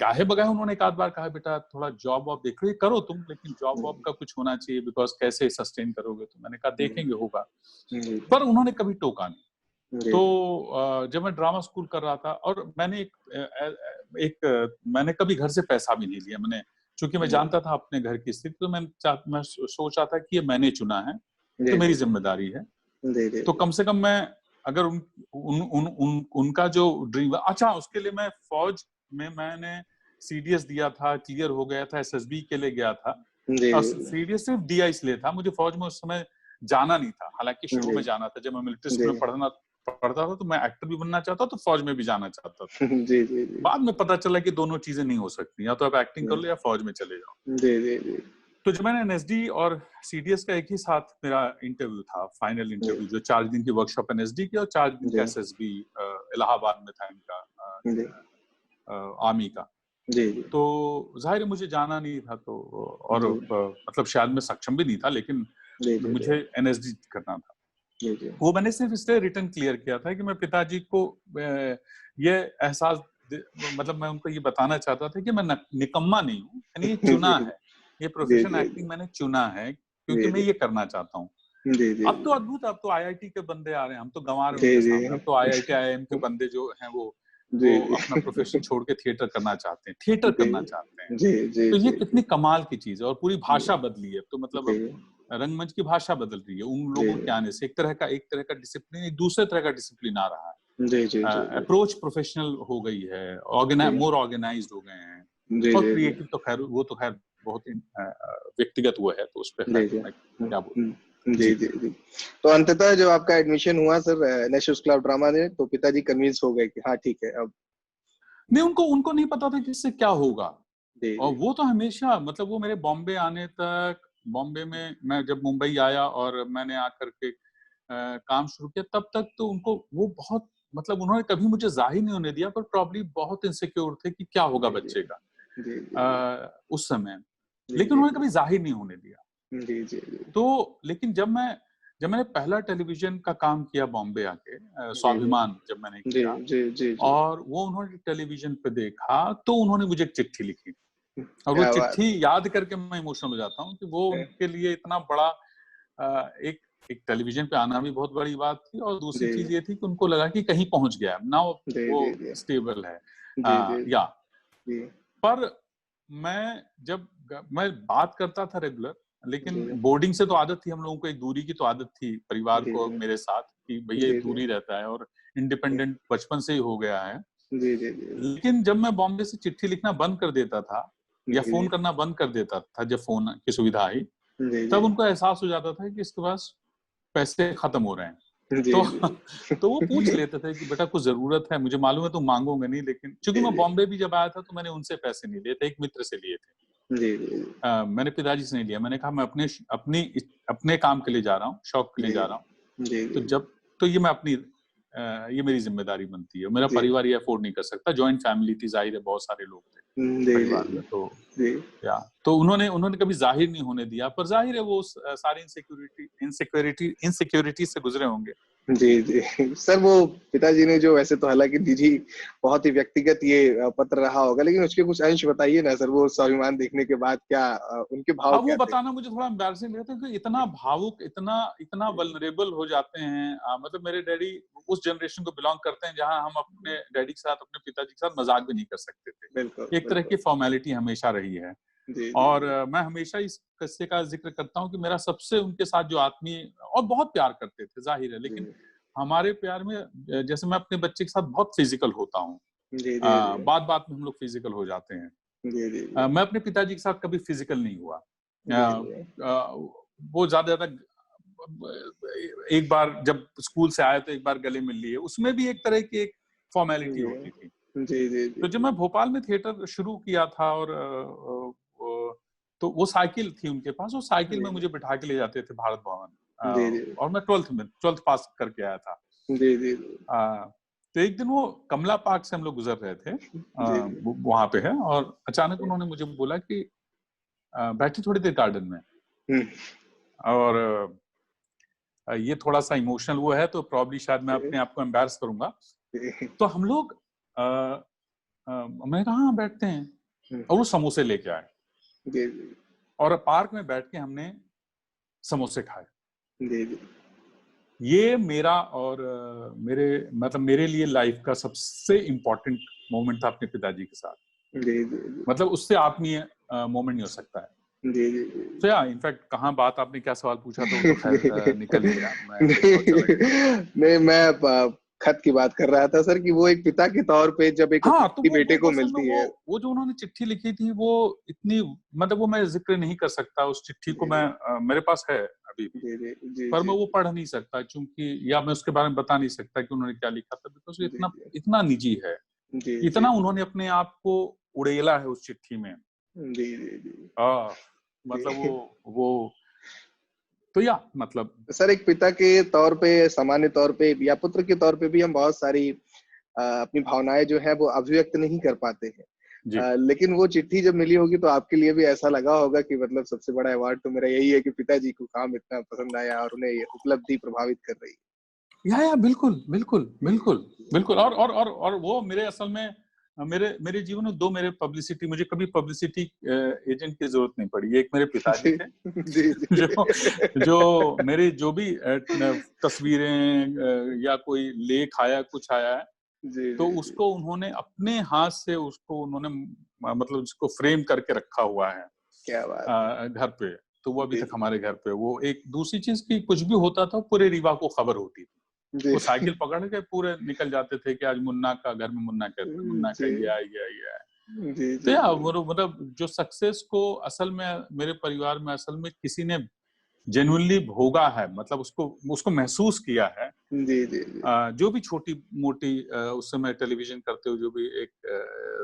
गाहे बगाहे उन्होंने एक आध बार कहा, बेटा थोड़ा जॉब वॉब देख लो, ये करो तुम, लेकिन जॉब वॉब का कुछ होना चाहिए, बिकॉज कैसे सस्टेन करोगे। तो मैंने कहा देखेंगे, होगा। पर उन्होंने कभी टोका नहीं। तो जब मैं ड्रामा स्कूल कर रहा था और मैंने कभी घर से पैसा भी नहीं लिया, मैंने चूंकि मैं जानता था अपने घर की स्थिति, तो मैं सोचा था कि ये मैंने चुना है तो मेरी जिम्मेदारी है। तो कम से कम मैं अगर उनका जो ड्रीम, अच्छा उसके लिए मैं फौज में मैंने सीडीएस दिया था, क्लियर हो गया था, एसएसबी के लिए गया था और सीडीएस सिर्फ दिया इसलिए था, मुझे फौज में उस समय जाना नहीं था। हालांकि शुरू में जाना था, जब मैं मिलिट्री स्कूल में पढ़ता था तो मैं एक्टर भी बनना चाहता तो फौज में भी जाना चाहता था। बाद में पता चला कि दोनों चीजें नहीं हो सकती, या तो आप एक्टिंग कर लो या फौज में चले जाओ। तो जब मैंने एनएसडी और सीडीएस का एक ही साथ मेरा इंटरव्यू था, फाइनल इंटरव्यू, जो 4 दिन की वर्कशॉप एनएसडी की और 4 दिन का एसएसबी इलाहाबाद में था इनका आर्मी का। तो जाहिर है मुझे जाना नहीं था, तो और मतलब शायद मैं सक्षम भी नहीं था, लेकिन मुझे एनएसडी करना था। वो मैंने सिर्फ इसलिए रिटर्न क्लियर किया था कि मैं पिताजी को ये एहसास, मतलब मैं उनको ये बताना चाहता था कि मैं निकम्मा नहीं हूँ, यानी ये चुना है, ये प्रोफेशन एक्टिंग मैंने चुना है क्योंकि मैं ये करना चाहता हूँ। अब तो अद्भुत, अब तो आईआईटी के बंदे आ रहे हैं, हम तो गंवा रहे हैं उनके सामने। अब तो आईआईटी आईआईएम के बंदे जो हैं वो अपना प्रोफेशन छोड़ के थिएटर करना चाहते हैं, थिएटर करना चाहते हैं। तो ये कितनी कमाल की चीज है। और पूरी भाषा बदली है, तो मतलब रंगमंच की भाषा बदल रही है उन लोगों के आने से। एक तरह का डिसिप्लिन, एक दूसरे तरह का डिसिप्लिन आ रहा है। अप्रोच प्रोफेशनल हो गई है, मोर ऑर्गेनाइज्ड हो गए हैं। और क्रिएटिव तो खैर वो तो खैर बहुत व्यक्तिगत वो है, तो उस पर क्या बोलूं। जी। तो अंततः जब आपका एडमिशन हुआ sir national school of drama में, तो पिताजी कन्विंस हो गए कि हाँ ठीक है अब? नहीं, उनको नहीं पता था कि इससे क्या होगा। और वो तो हमेशा, मतलब वो मेरे बॉम्बे आने तक, बॉम्बे में मैं जब मुंबई आया और मैंने आकर के काम शुरू किया, तब तक तो उनको वो बहुत, मतलब उन्होंने कभी मुझे जाहिर नहीं होने दिया, पर प्रॉब्ली बहुत इनसिक्योर थे कि क्या होगा बच्चे का उस समय, लेकिन उन्होंने कभी जाहिर नहीं होने दिया। तो लेकिन जब मैंने पहला टेलीविजन का काम किया बॉम्बे आके, स्वाभिमान जब मैंने किया, और वो उन्होंने टेलीविजन पे देखा, तो उन्होंने मुझे एक चिट्ठी लिखी। और वो चिट्ठी याद करके मैं इमोशनल हो जाता हूँ कि वो उनके लिए इतना बड़ा एक टेलीविजन पे आना भी बहुत बड़ी बात थी, और दूसरी चीज ये थी कि उनको लगा कि कहीं पहुंच गया, नाउ वो स्टेबल है। पर मैं बात करता था रेगुलर, लेकिन बोर्डिंग से तो आदत थी हम लोगों को, एक दूरी की तो आदत थी परिवार को मेरे साथ कि भैया एक दूरी रहता है, और इंडिपेंडेंट बचपन से ही हो गया है। लेकिन जब मैं बॉम्बे से चिट्ठी लिखना बंद कर देता था, या जी, फोन जी। करना बंद कर देता था जब फोन की सुविधा आई, जी, तब जी। उनको एहसास हो जाता था कि इसके पास पैसे खत्म हो रहे हैं। जी, तो जी। तो वो पूछ लेते थे कि बेटा कुछ जरूरत है, मुझे मालूम है तुम मांगोगे नहीं, लेकिन चूंकि जी, मैं जी। बॉम्बे भी जब आया था तो मैंने उनसे पैसे नहीं लिए थे, एक मित्र से लिए थे। जी, जी, जी। मैंने पिताजी से नहीं लिया, मैंने कहा मैं अपने काम के लिए जा रहा हूँ, शौक के लिए जी, जा रहा हूँ। जी, तो जी। जब तो ये मेरी जिम्मेदारी बनती है, मेरा जी। परिवार ये अफोर्ड नहीं कर सकता, जॉइंट फैमिली थी, जाहिर है बहुत सारे लोग थे जी, जी, परिवार जी। में, तो जी। या तो उन्होंने कभी जाहिर नहीं होने दिया, पर जाहिर है वो सारी इनसिक्योरिटी से गुजरे होंगे। जी, जी। सर वो पिताजी ने जो वैसे तो हालाँकि निजी बहुत ही व्यक्तिगत ये पत्र रहा होगा, लेकिन उसके कुछ अंश बताइए ना सर, वो स्वाभिमान देखने के बाद क्या उनके भाव अब वो क्या थे? बताना मुझे थोड़ा एम्बैरेसिंग लगता है कि इतना भावुक, इतना जी, वल्नरेबल हो जाते हैं। मतलब मेरे डैडी उस जनरेशन को बिलोंग करते हैं जहां हम अपने डैडी के साथ, अपने पिताजी के साथ मजाक भी नहीं कर सकते बिल्कुल, थे। एक तरह बिल्कुल। की फॉर्मेलिटी हमेशा रही है। जी, जी, और जी। मैं हमेशा इस किस्से का जिक्र करता हूँ कि मेरा सबसे उनके साथ जो आत्मीय, और बहुत प्यार करते थे जाहिर है, जी। लेकिन हमारे प्यार में जैसे मैं अपने बच्चे के साथ बहुत फिजिकल होता हूँ, जी, जी, जी। बात बात में हम लोग फिजिकल हो जाते हैं। जी, जी, जी। मैं अपने पिताजी के साथ कभी फिजिकल नहीं हुआ। जी, जी। वो ज्यादा एक बार जब स्कूल से आए तो एक बार गले मिल लिए, उसमें भी एक तरह की एक फॉर्मेलिटी जी। होती थी। जी, जी, जी, तो जब जी। मैं भोपाल में थिएटर शुरू किया था, और तो वो साइकिल थी उनके पास, वो साइकिल में जी, मुझे बिठा के ले जाते थे भारत भवन। जी, जी। और मैं 12th पास करके आया था। जी, जी, जी। तो एक दिन वो कमला पार्क से हम लोग गुजर रहे थे, जी, जी। वहां पे है, और अचानक उन्होंने मुझे बोला कि बैठे थोड़ी देर गार्डन में। हुँ। और ये थोड़ा सा इमोशनल वो है, तो प्रॉब्ली शायद मैं जी, अपने आप को एम्बैरस करूंगा। जी। तो हम लोग मैं कहा हाँ बैठते हैं, हुँ। और वो समोसे लेके आए, जी, जी। और पार्क में बैठ के हमने समोसे खाए। जी, जी। ये मेरा और मेरे लिए लाइफ का सबसे इम्पोर्टेंट मोमेंट था अपने पिताजी के साथ। जी, जी, जी। मतलब उससे आत्मीय मोमेंट नहीं हो सकता है। जी, जी, जी। तो या इनफैक्ट कहाँ बात, आपने क्या सवाल पूछा था वो तो खैर निकल ही गया, मैं बहुत चला नहीं, गया। नहीं मैं खत की बात कर रहा था सर कि वो एक पिता के तौर पे जब एक हाँ, तो अपने बेटे वो को असल में मिलती है। वो जो उन्होंने चिट्ठी लिखी थी, वो इतनी, मतलब वो मैं जिक्र नहीं कर सकता उस चिट्ठी को। जी, मैं जी। मेरे पास है अभी भी, जी, जी। जी, पर जी, मैं वो जी। पढ़ नहीं सकता, क्योंकि या मैं उसके बारे में बता नहीं सकता कि उन्होंने क्या लिखा था, बिकॉज़ जी, इतना जी। इतना निजी है, जी, जी, इतना जी। उन्होंने अपने आप को उड़ेला है उस चिट्ठी में। जी, जी, जी। मतलब जी। वो तो या मतलब सर एक पिता के तौर पे, सामान्य तौर पे या पुत्र के तौर पे भी हम बहुत सारी अपनी भावनाएँ जो हैं वो अभिव्यक्त नहीं कर पाते हैं। जी। लेकिन वो चिट्ठी जब मिली होगी तो आपके लिए भी ऐसा लगा होगा कि मतलब सबसे बड़ा अवार्ड तो मेरा यही है कि पिताजी को काम इतना पसंद आया और उन्हें ये उपलब्धि प्रभावित कर रही या बिल्कुल, बिल्कुल, है। बिल्कुल, जी, बिल्कुल। और वो मेरे असल में मेरे जीवन में 2 मेरे पब्लिसिटी, मुझे कभी पब्लिसिटी एजेंट की ज़रूरत नहीं पड़ी। एक मेरे पिताजी जी, थे, जी, जी। जो जो मेरी जो भी तस्वीरें या कोई लेख आया, कुछ आया है, जी, तो जी, जी। उसको उन्होंने अपने हाथ से उसको उन्होंने मतलब उसको फ्रेम करके रखा हुआ है क्या बात है! घर पे। तो वो अभी जी, तक जी। हमारे घर पे। वो एक दूसरी चीज़ की कुछ भी होता था, पूरे रीवा को खबर होती थी। जी, वो साइकिल पकड़ के पूरे निकल जाते थे कि आज मुन्ना का घर में मुन्ना का जी। ये है। जी, तो जी, या जी। वो मतलब जो सक्सेस को असल में मेरे परिवार में असल में किसी ने जेन्युइनली भोगा है, मतलब उसको उसको महसूस किया है। जी, जी, जी। जो भी छोटी-मोटी उस समय टेलीविज़न करते हुए जो भी एक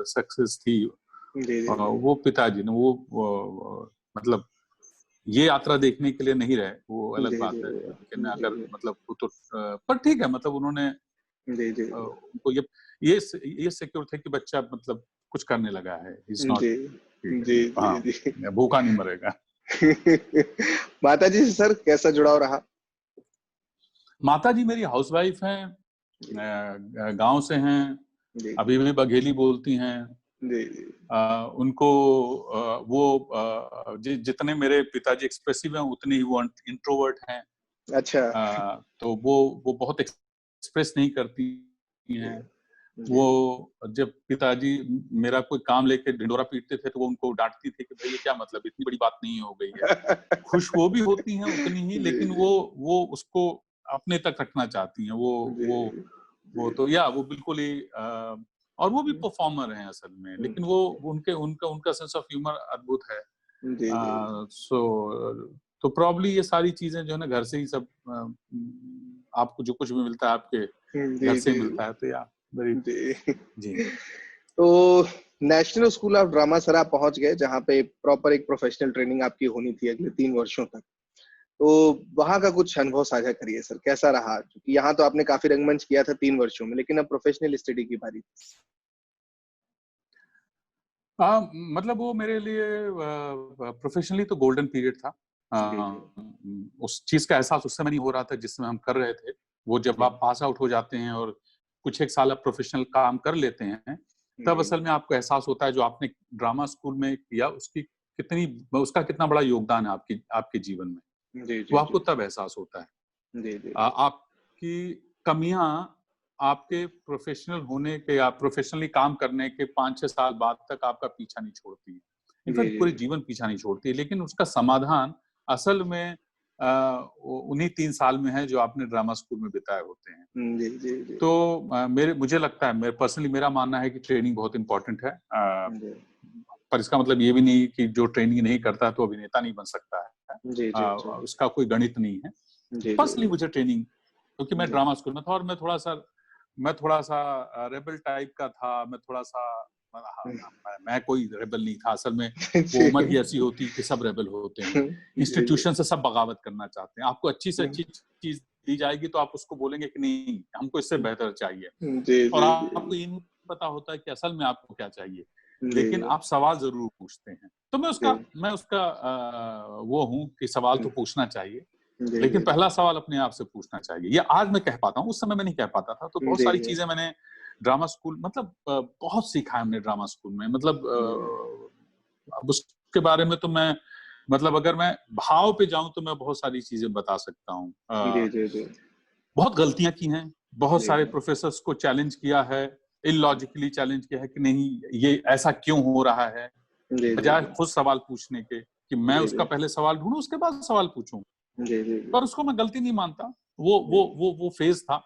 सक्सेस थी, जी, जी, जी। वो पिताजी ने मतलब ये यात्रा देखने के लिए नहीं रहे, वो अलग जी, बात जी, है। लेकिन जी। अगर जी, मतलब वो तो पर ठीक है, मतलब उन्होंने जी, जी। उनको ये सिक्योर थे कि बच्चा मतलब कुछ करने लगा है। ही इज़ नॉट, जी। ठीक है, जी, जी, हाँ, जी। भूखा नहीं मरेगा। माताजी से सर कैसा जुड़ाव रहा? माताजी मेरी हाउसवाइफ हैं, जी, गाँव से हैं, जी, अभी भी बघेली बोलती हैं। जी, जी। उनको जितने मेरे पिताजी एक्सप्रेसिव हैं, उतने ही वो इंट्रोवर्ट हैं। अच्छा। तो वो बहुत एक्सप्रेस नहीं करती जी, हैं। जी। वो जब पिताजी मेरा कोई काम लेके ढिंढोरा पीटते थे, तो वो उनको डाँटती थी कि भई ये क्या मतलब, इतनी बड़ी बात नहीं हो गई है। खुश वो भी होती हैं उतनी ही, जी, लेकिन जी। वो उसको अपने तक रखना चाहती हैं। जी, वो जी। तो या वो बिल्कुल ही और वो भी परफॉर्मर हैं असल में, लेकिन वो उनका सेंस ऑफ ह्यूमर अद्भुत है। तो प्रॉब्ली ये सारी चीजें जो है ना घर से ही सब, आपको जो कुछ भी मिलता है आपके घर से ही मिलता है, तो या जी। तो national school of drama sir आप पहुंच गए, जहाँ पे प्रॉपर एक प्रोफेशनल ट्रेनिंग आपकी होनी थी अगले 3 वर्षों तक। तो वहां का कुछ अनुभव साझा करिए सर, कैसा रहा? क्योंकि यहाँ तो आपने काफी रंगमंच किया था 3 वर्षों में, लेकिन अब प्रोफेशनल स्टडी की बारी। मतलब वो मेरे लिए प्रोफेशनली तो गोल्डन पीरियड था। उस चीज का एहसास उस समय नहीं हो रहा था जिसमें हम कर रहे थे। वो जब आप पास आउट हो जाते हैं और कुछ एक साल आप प्रोफेशनल काम कर लेते हैं, तब असल में आपको एहसास होता है जो आपने ड्रामा स्कूल में किया उसका कितना बड़ा योगदान है आपके जीवन में। वो आपको तब एहसास होता है। आपकी कमियां आपके प्रोफेशनल होने के या प्रोफेशनली काम करने के 5-6 साल बाद तक आपका पीछा नहीं छोड़ती है, इनफैक्ट पूरे जीवन पीछा नहीं छोड़ती है। लेकिन उसका समाधान असल में उन्हीं 3 साल में है जो आपने ड्रामा स्कूल में बिताए होते हैं। तो मुझे लगता है, मेरा मानना है कि ट्रेनिंग बहुत इंपॉर्टेंट है। पर इसका मतलब ये भी नहीं कि जो ट्रेनिंग नहीं करता तो अभिनेता नहीं बन सकता है। उसका कोई गणित नहीं है। पर्सनली मुझे ट्रेनिंग, क्योंकि मैं ड्रामा स्कूल में था और मैं थोड़ा सा रेबल टाइप का था। मैं कोई रेबल नहीं था असल में। वो उम्र ही ऐसी होती है कि सब रेबल होते हैं। इंस्टीट्यूशन से सब बगावत करना चाहते हैं। आपको अच्छी से अच्छी चीज दी जाएगी तो आप उसको बोलेंगे कि नहीं, हमको इससे बेहतर चाहिए। और आपको ये नहीं पता होता है कि असल में आपको क्या चाहिए, लेकिन आप सवाल जरूर पूछते हैं। तो मैं उसका वो हूँ कि सवाल तो पूछना चाहिए, लेकिन पहला सवाल अपने आप से पूछना चाहिए। ये आज मैं कह पाता हूँ, उस समय मैं नहीं कह पाता था। तो बहुत सारी चीजें मैंने ड्रामा स्कूल, मतलब बहुत सीखा है हमने ड्रामा स्कूल में। मतलब अब उसके बारे में तो मैं, मतलब अगर मैं भाव पे जाऊं तो मैं बहुत सारी चीजें बता सकता हूँ। बहुत गलतियां की हैं, बहुत सारे प्रोफेसर्स को चैलेंज किया है, इलॉजिकली चैलेंज किया है कि नहीं ये ऐसा क्यों हो रहा है, बजाय खुद सवाल पूछने के कि मैं उसका पहले सवाल ढूंढूं उसके बाद सवाल पूछूं। पर उसको मैं गलती नहीं मानता, वो फेज था।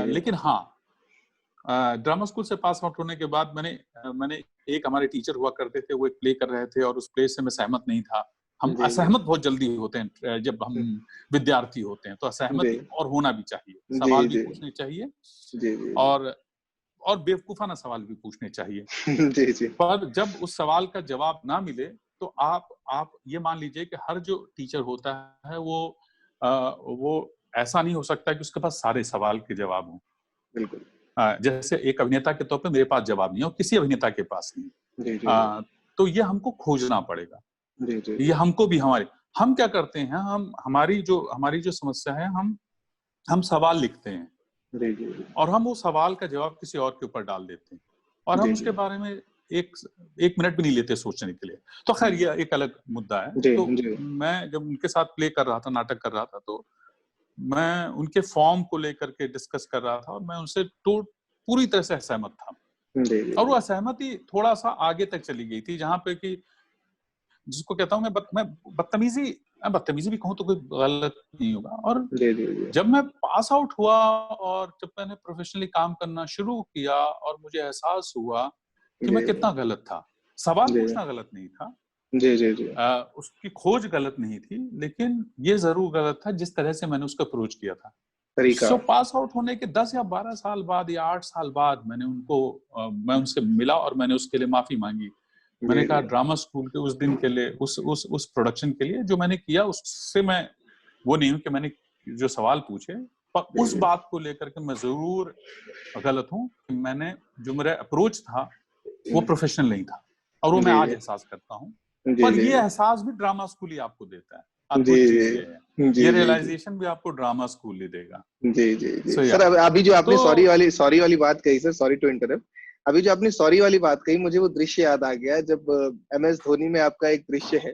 लेकिन हाँ, ड्रामा स्कूल से पास आउट होने के बाद मैंने एक हमारे टीचर हुआ करते थे, वो एक प्ले कर रहे थे और उस प्ले से मैं सहमत नहीं था। हम असहमत बहुत जल्दी होते हैं जब हम विद्यार्थी होते हैं, तो असहमति और होना भी चाहिए, सवाल भी पूछने चाहिए और बेवकूफाना सवाल भी पूछने चाहिए। पर जब उस सवाल का जवाब ना मिले तो आप ये मान लीजिए कि हर जो टीचर होता है वो ऐसा नहीं हो सकता कि उसके पास सारे सवाल के जवाब हों। बिल्कुल। जैसे एक अभिनेता के तौर पे मेरे पास जवाब नहीं है और किसी अभिनेता के पास नहीं। तो ये हमको खोजना पड़ेगा। ये हमको भी हम क्या करते हैं, हमारी जो समस्या है, हम सवाल लिखते हैं और हम वो सवाल का जवाब किसी और के ऊपर डाल देते हैं और हम उसके बारे में एक मिनट भी नहीं लेते सोचने के लिए। तो खैर ये एक अलग मुद्दा है। तो मैं जब उनके साथ प्ले कर रहा था, नाटक कर रहा था, तो मैं उनके फॉर्म को लेकर के डिस्कस कर रहा था और मैं उनसे पूरी तरह से असहमत था। और वो असहमति थोड़ा सा आगे तक चली गई थी, जहां पे कि जिसको कहता हूं मैं बदतमीजी भी कहूं तो कोई गलत नहीं होगा। और जब मैं पास आउट हुआ और जब मैंने प्रोफेशनली काम करना शुरू किया और मुझे एहसास हुआ कि मैं कितना गलत था। सवाल पूछना गलत नहीं था, उसकी खोज गलत नहीं थी, लेकिन ये जरूर गलत था जिस तरह से मैंने उसका अप्रोच किया था। सो पास आउट होने के 10 या 12 साल बाद या 8 साल बाद मैं उनसे मिला और मैंने उसके लिए माफी मांगी। मैंने कहा ड्रामा स्कूल के उस दिन के लिए, उस प्रोडक्शन के लिए जो मैंने किया, उससे मैं वो नहीं हूं कि मैंने जो सवाल पूछे, पर उस बात को लेकर के मैं जरूर गलत हूं कि मैंने जो मेरा अप्रोच था वो प्रोफेशनल नहीं था, और वो मैं आज एहसास करता हूं। पर ये एहसास भी ड्रामा स्कूल ही आपको देता है। अद्भुत चीज ये रियलाइजेशन भी आपको ड्रामा स्कूल ही देगा। सर अभी जो आपने सॉरी वाली बात कही, सर सॉरी टू इंटरप्ट, अभी जो आपने सॉरी वाली बात कही, मुझे वो दृश्य याद आ गया जब MS धोनी में आपका एक दृश्य है,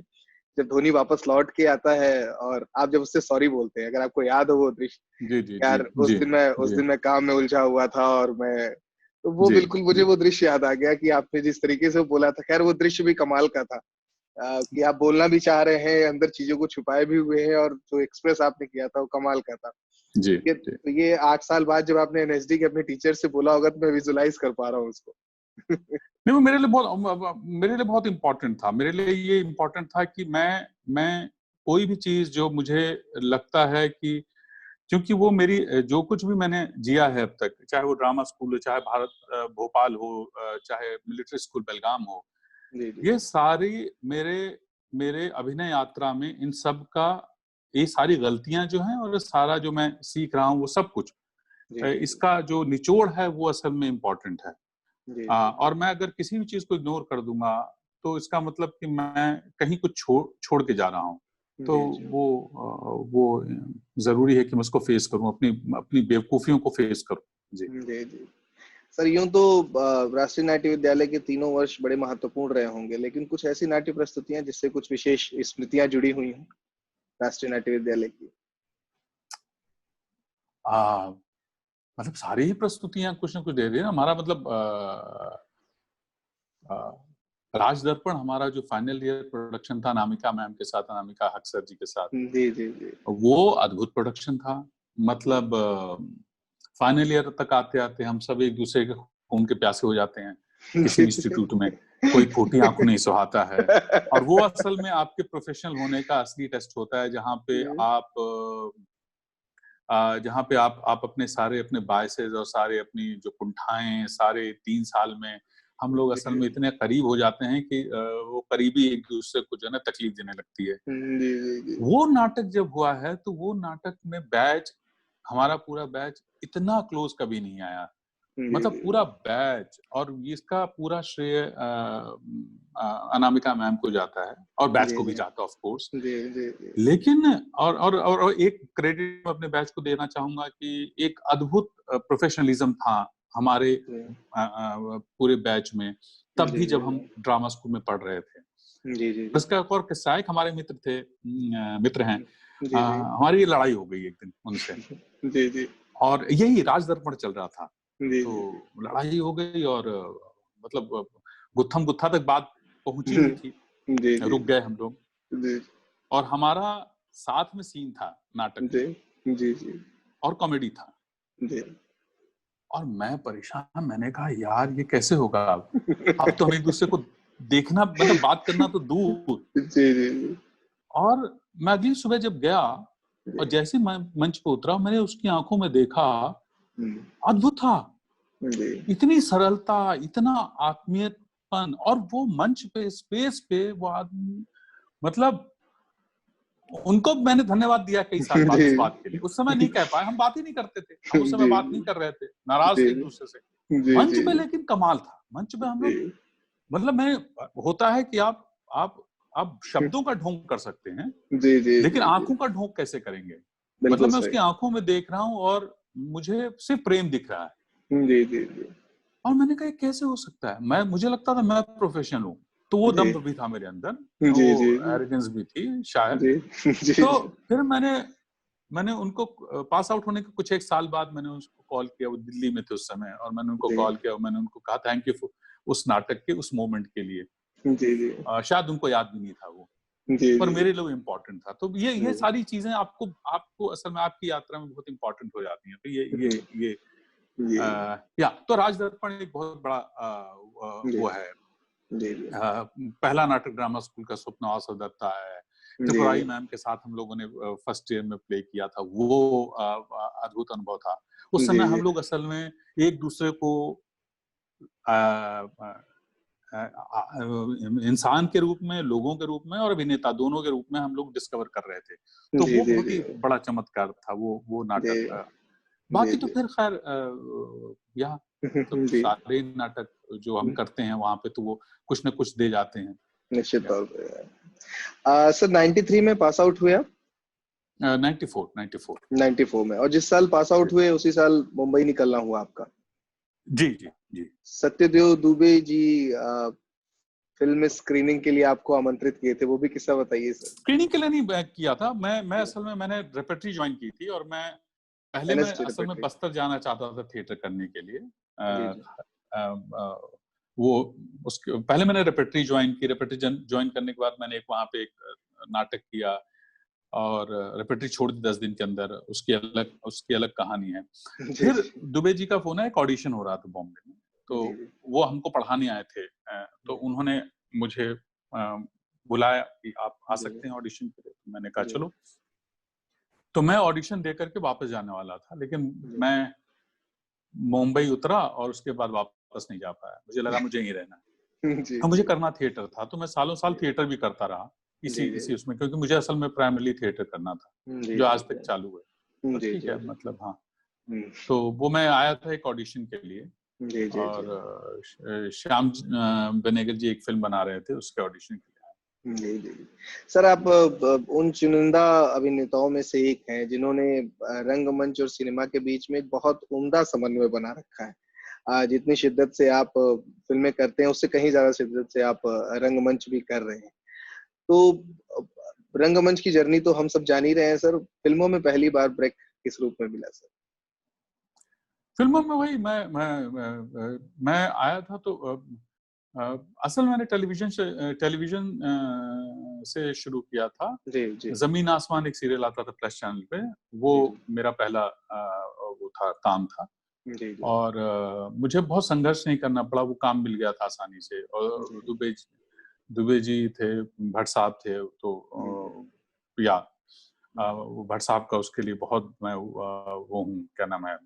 जब धोनी वापस लौट के आता है और आप जब उससे सॉरी बोलते हैं, अगर आपको याद हो वो दृश्य। यार उस दिन मैं काम में उलझा हुआ था और तो वो बिल्कुल मुझे वो दृश्य याद आ गया कि आपने जिस तरीके से बोला था। खैर वो दृश्य भी कमाल का था कि आप बोलना भी चाह रहे हैं, अंदर चीजों को छुपाए भी हुए हैं, और जो एक्सप्रेस आपने किया था वो कमाल का था। जी, तो ये 8 साल बाद जब आपने एनएसडी के अपने टीचर से बोला होगा, तो मैं विजुलाइज कर पा रहा हूँ उसको। नहीं, वो मेरे लिए बहुत इम्पोर्टेंट था। मेरे लिए ये इम्पोर्टेंट था कि मैं कोई भी चीज जो मुझे लगता है कि, क्योंकि वो मेरी जो कुछ भी मैंने जिया है अब तक, चाहे वो ड्रामा स्कूल हो, चाहे भारत भोपाल हो, चाहे मिलिट्री स्कूल बेलगाम हो, जी जी ये सारी मेरे मेरे अभिनय यात्रा में इन सब का, ये सारी गलतियां जो हैं और सारा जो मैं सीख रहा हूँ, वो सब कुछ जी जी इसका जो निचोड़ है वो असल में इम्पोर्टेंट है। जी जी और मैं अगर किसी भी चीज को इग्नोर कर दूंगा तो इसका मतलब कि मैं कहीं कुछ छोड़ के जा रहा हूँ। तो जी जी वो जरूरी है कि मैं उसको फेस करूं, अपनी अपनी बेवकूफियों को फेस करूं। जी। जी जी सर, यूं तो राष्ट्रीय नाट्य विद्यालय के तीनों वर्ष बड़े महत्वपूर्ण रहे होंगे, लेकिन कुछ ऐसी नाट्य प्रस्तुतियां जिससे कुछ विशेष स्मृतियां जुड़ी हुई हैं राष्ट्रीय नाट्य विद्यालय की? आ, मतलब सारी ही प्रस्तुतियां कुछ ना कुछ दे रही है ना। हमारा मतलब आ, राज दर्पण, हमारा जो फाइनल ईयर प्रोडक्शन था अनामिका मैम के साथ, अनामिका हक सर जी के साथ, जी जी जी वो अद्भुत प्रोडक्शन था। मतलब फाइनल ईयर तक आते आते हम सब एक दूसरे के खून के प्यासे हो जाते हैं किसी इंस्टीट्यूट में। कोई खोटी आंखों नहीं सुहाता है। और वो असल में आपके प्रोफेशनल होने का असली टेस्ट होता है, जहाँ पे आप अपने सारे अपने बायसेस और सारे अपनी जो कुंठाएं, सारे 3 साल में हम लोग असल में इतने करीब हो जाते हैं कि वो करीबी एक दूसरे को जो है ना तकलीफ देने लगती है। जी जी जी वो नाटक जब हुआ है तो वो नाटक में बैच, हमारा पूरा बैच इतना क्लोज कभी नहीं आया। मतलब पूरा बैच, और इसका पूरा श्रेय अनामिका मैम को जाता है और बैच को भी जाता है ऑफ कोर्स। जी जी जी लेकिन और एक क्रेडिट अपने बैच को देना चाहूंगा कि एक अद्भुत प्रोफेशनलिज्म था हमारे पूरे बैच में, तब भी जब हम ड्रामा स्कूल में पढ़ रहे थे। जी जी उसका एक और किस्सा है, एक हमारे मित्र थे, मित्र हैं, जी हमारी ये लड़ाई हो गई एक दिन उनसे, जी जी और यही राज दर्पण चल रहा था। जी तो लड़ाई हो गई और मतलब गुत्थम गुत्था तक बात पहुंची हुई थी। जी जी रुक गए हम लोग, जी और हमारा साथ में सीन था नाटक में जी जी जी और कॉमेडी था। जी और मैं परेशान, मैंने कहा यार ये कैसे होगा, अब तो हम एक दूसरे को देखना, मतलब बात करना तो दूर। जी जी और मैं अगली सुबह जब गया और जैसे मैं मंच पे उतरा, मैंने उसकी आंखों में देखा, अद्भुत था। जी इतनी सरलता, इतना आत्मीयपन, और वो मंच पे स्पेस पे वो आदमी, मतलब उनको मैंने धन्यवाद दिया कई साल बाद उस बात के लिए। उस समय नहीं कह पाए, हम बात ही नहीं करते थे, हम उस समय बात नहीं कर रहे थे, नाराज थे एक दूसरे से। जी मंच जी पे लेकिन कमाल था। मंच पे हम लोग, मतलब मैं, होता है कि आप शब्दों का ढोंग कर सकते हैं, जी जी लेकिन आंखों का ढोंग कैसे करेंगे? मतलब बिल्कुल मैं सही। उसकी आंखों में देख रहा हूँ और मुझे सिर्फ प्रेम दिख रहा है। जी जी जी और मैंने कहा कैसे हो सकता है? मुझे लगता था मैं प्रोफेशनल हूँ, तो वो जी दम्भ भी था मेरे अंदर, जी वो जी एरोगेंस भी थी शायद। जी जी तो फिर मैंने उनको पास आउट होने के कुछ एक साल बाद मैंने उसको कॉल किया, वो दिल्ली में थे उस समय, और मैंने उनको कॉल किया और मैंने उनको कहा थैंक यू उस नाटक के उस मोमेंट के लिए। जी जी शायद उनको याद भी नहीं था वो, जी पर जी मेरे लिए इम्पोर्टेंट था। तो ये सारी चीजें आपको असल में आपकी यात्रा में बहुत इम्पोर्टेंट हो जाती हैं। तो ये या तो राज दर्पण एक बहुत बड़ा वो है। पहला नाटक ड्रामा स्कूल का स्वप्न अवसर दत्ता है। त्रिपुरारी मैम के साथ हम लोगों ने फर्स्ट ईयर में प्ले किया था, वो अद्भुत अनुभव था। उस समय हम लोग असल में एक दूसरे को इंसान के रूप में, लोगों के रूप में और अभिनेता दोनों के रूप में हम लोग डिस्कवर कर रहे थे। तो वो बहुत ही बड़ा चमत्कार था वो नाटक। बाकी तो फिर खैर मतलब सारे नाटक जो हम करते हैं वहां पे तो वो कुछ न कुछ दे जाते हैं। निश्चित तौर पे। सर 93 में पास आउट हुए आप? 94 में, और जिस साल पास आउट हुए उसी साल मुंबई निकलना हुआ आपका? जी जी जी। सत्यदेव दुबे जी फिल्म स्क्रीनिंग के लिए आपको आमंत्रित किए थे, वो भी किस्सा बताइए सर। स्क्रीनिंग के लिए नहीं किया था, मैं असल में मैंने रेपर्टरी ज्वाइन की थी, और मैं असल में बस्तर जाना चाहता था थिएटर करने के लिए। वो उसके पहले मैंने रेपर्टरी ज्वाइन की। रेपर्टरी ज्वाइन करने के बाद मैंने वहां पे एक नाटक किया, और रेपेटरी छोड़ दी 10 दिन के अंदर, उसकी अलग कहानी है। जी, फिर जी, दुबे जी का फोन है, एक ऑडिशन हो रहा था बॉम्बे में, तो जी, जी, वो हमको पढ़ाने आए थे, तो उन्होंने मुझे बुलाया कि आप आ जी, सकते हैं ऑडिशन के लिए। तो मैंने कहा जी, चलो। तो मैं ऑडिशन दे करके वापस जाने वाला था, लेकिन जी, मैं मुंबई उतरा और उसके बाद वापस नहीं जा पाया। मुझे लगा मुझे यहीं रहना है जी, और मुझे जी, करना थिएटर था, तो मैं सालों साल थिएटर भी करता रहा इसी जी, जी, इसी उसमें, क्योंकि मुझे असल में प्राइमरी थिएटर करना था, जी, जो जी, आज तक चालू है। तो जी, ठीक जी, है, मतलब हाँ। हुँ, तो वो मैं आया था एक ऑडिशन के लिए, जी, जी, जी, और श्याम बेनेगल जी एक फिल्म बना रहे थे, उसके ऑडिशन के लिए आया। जी, जी। सर, आप उन चुनिंदा अभिनेताओं में से एक हैं जिन्होंने रंगमंच और सिनेमा के बीच में एक बहुत उम्दा समन्वय बना रखा है। जितनी शिद्दत से आप फ़िल्में करते हैं, उससे कहीं ज़्यादा शिद्दत से आप रंगमंच भी कर रहे हैं। तो अ, रंगमंच की जर्नी तो हम सब जान ही रहे हैं सर, फ़िल्मों में पहली बार ब्रेक किस रूप में मिला सर? फिल्मों में वही मैं आया था, तो असल मैंने टेलीविजन से शुरू किया था। जी, जी। ज़मीन आसमान एक सीरियल आता था प्लस चैनल पे, वो जी, जी। मेरा पहला वो था, काम था। जी, जी। और मुझे बहुत संघर्ष नहीं करना पड़ा, वो काम मिल गया था आसानी से। जी, और दुबे जी थे, भट्ट साहब थे, तो जी। या वो भट्ट साहब का उसके लिए बहुत मैं वो हूँ, क्या नाम है,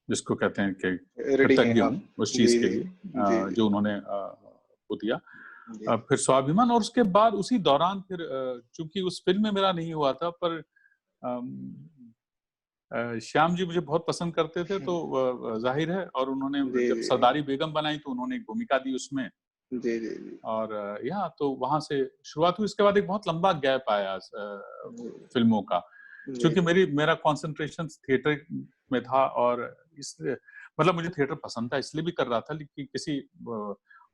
जिसको कहते हैं कि रीडिंग है कृतज्ञ आप। हूँ उस जी, चीज़ के जी। लिए, जी, जी। जो उन्होंने वो दिया। जी। फिर स्वाभिमान, और उसके बाद उसी दौरान फिर चूँकि उस फ़िल्म में मेरा नहीं हुआ था, पर अम, श्याम जी मुझे बहुत पसंद करते थे, तो ज़ाहिर है, और उन्होंने जी, जब जी। सरदारी बेगम बनाई तो उन्होंने एक भूमिका दी उसमें। जी, जी, जी। और तो वहाँ से शुरुआत हुई। इसके बाद एक बहुत लंबा गैप आया जी, फ़िल्मों का। जी, चूँकि जी। मेरा कंसंट्रेशन थिएटर में था, और इसलिए मतलब मुझे थिएटर पसंद था, इसलिए भी कर रहा था, लेकिन किसी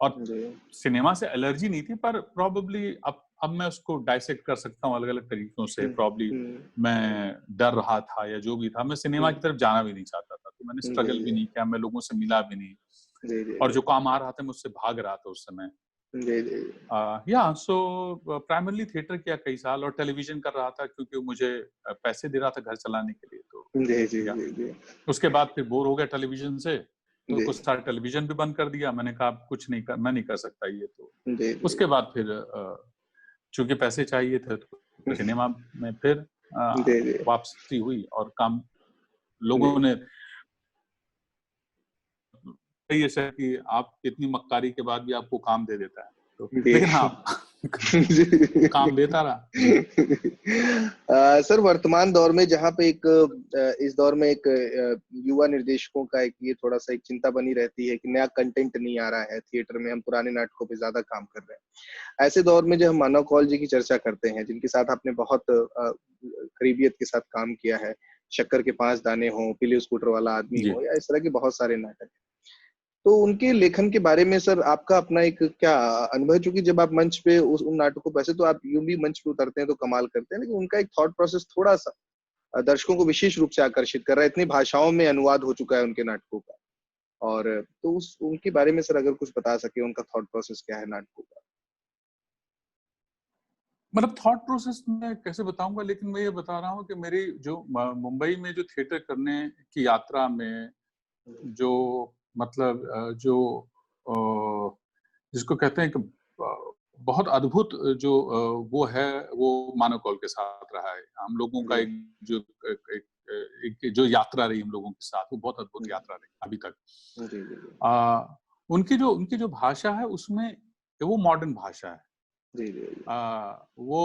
और जी। सिनेमा से एलर्जी नहीं थी, पर प्रोबेबली अब मैं उसको डाइसेक्ट कर सकता हूँ अलग-अलग तरीकों से। हुँ, प्रोबेबली हुँ, मैं डर रहा था या जो भी था, मैं सिनेमा हुँ। की तरफ जाना भी नहीं चाहता था, तो मैंने जी, स्ट्रगल भी जी। नहीं किया, मैं लोगों से मिला भी नहीं, जी, जी, और जी। जो काम आ रहा था मैं उससे भाग रहा था उस समय। जी, जी। या सो प्राइमरली थिएटर किया कई साल, और टेलीविजन कर रहा था, क्योंकि वो मुझे पैसे दे रहा था घर चलाने के लिए, तो जी, जी, या जी, जी। उसके बाद फिर बोर हो गया टेलीविजन से, तो जी। कुछ साल टेलीविजन भी बंद कर दिया। मैंने कहा अब कुछ नहीं कर, मैं नहीं कर सकता ये, तो जी, जी। उसके बाद फिर चूंकि पैसे चाहिए थे, तो सिनेमा में फिर जी, जी। वापसी हुई, और काम जी। लोगों ने कही ऐसा कि आप इतनी मक्कारी के बाद भी आपको काम दे देता है, तो जी। लेकिन हाँ जी। काम देता रहा जी। सर, वर्तमान दौर में जहाँ पे इस दौर में एक युवा निर्देशकों का एक ये थोड़ा-सा एक चिंता बनी रहती है कि नया कंटेंट नहीं आ रहा है थिएटर में, हम पुराने नाटकों पे ज़्यादा काम कर रहे हैं। ऐसे दौर में जब हम मानव कौल जी की चर्चा करते हैं, जिनके साथ आपने बहुत करीबियत के साथ काम किया है, शक्कर के 5 दाने हों, पीले स्कूटर वाला आदमी जी। हो, या इस तरह के बहुत सारे नाटक हैं। तो उनके लेखन के बारे में सर आपका अपना एक क्या अनुभव है? चूँकि जब आप मंच पे उस उन नाटकों वैसे तो आप यूँ भी मंच पे उतरते हैं तो कमाल करते हैं, लेकिन उनका एक थॉट प्रोसेस थोड़ा-सा दर्शकों को विशेष रूप से आकर्षित कर रहा है, इतनी भाषाओं में अनुवाद हो चुका है उनके नाटकों का। और तो उस उनके बारे में सर अगर कुछ बता सकें, उनका थॉट प्रोसेस क्या है नाटकों का? मतलब थॉट प्रोसेस मैं कैसे बताऊंगा, लेकिन मैं ये बता रहा हूँ कि मेरी जो मुंबई में जो थिएटर करने की यात्रा में, जो मतलब जिसको कहते हैं कि बहुत अद्भुत जो वो है, वो मानव कौल के साथ रहा है। हम लोगों का जी। जो एक, एक, एक जो यात्रा रही हम लोगों के साथ, वो बहुत अद्भुत हुँ। यात्रा रही अभी तक। जी, जी, जी। आ, उनकी जो भाषा है उसमें, वो मॉडर्न भाषा है। जी, जी, जी। वो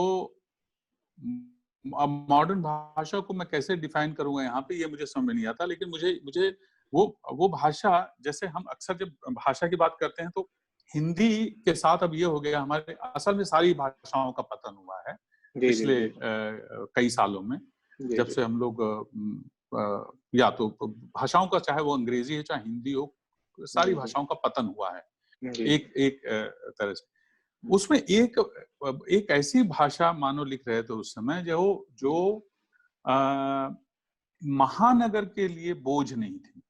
अब मॉडर्न भाषा को मैं कैसे डिफाइन करूंगा यहाँ पे, ये मुझे समझ में नहीं आता, लेकिन मुझे मुझे वो भाषा, जैसे हम अक्सर जब भाषा की बात करते हैं, तो हिंदी के साथ अब ये हो गया, हमारे असल में सारी भाषाओं का पतन हुआ है जी, जी, पिछले जी। कई सालों में, जी, जब जी। से हम लोग या तो भाषाओं का, चाहे वो अंग्रेजी है चाहे हिंदी हो, सारी जी, जी। भाषाओं का पतन हुआ है जी, एक एक तरह से। उसमें एक ऐसी भाषा मानो लिख रहे थे उस समय, जो अ, महानगर के लिए बोझ नहीं थी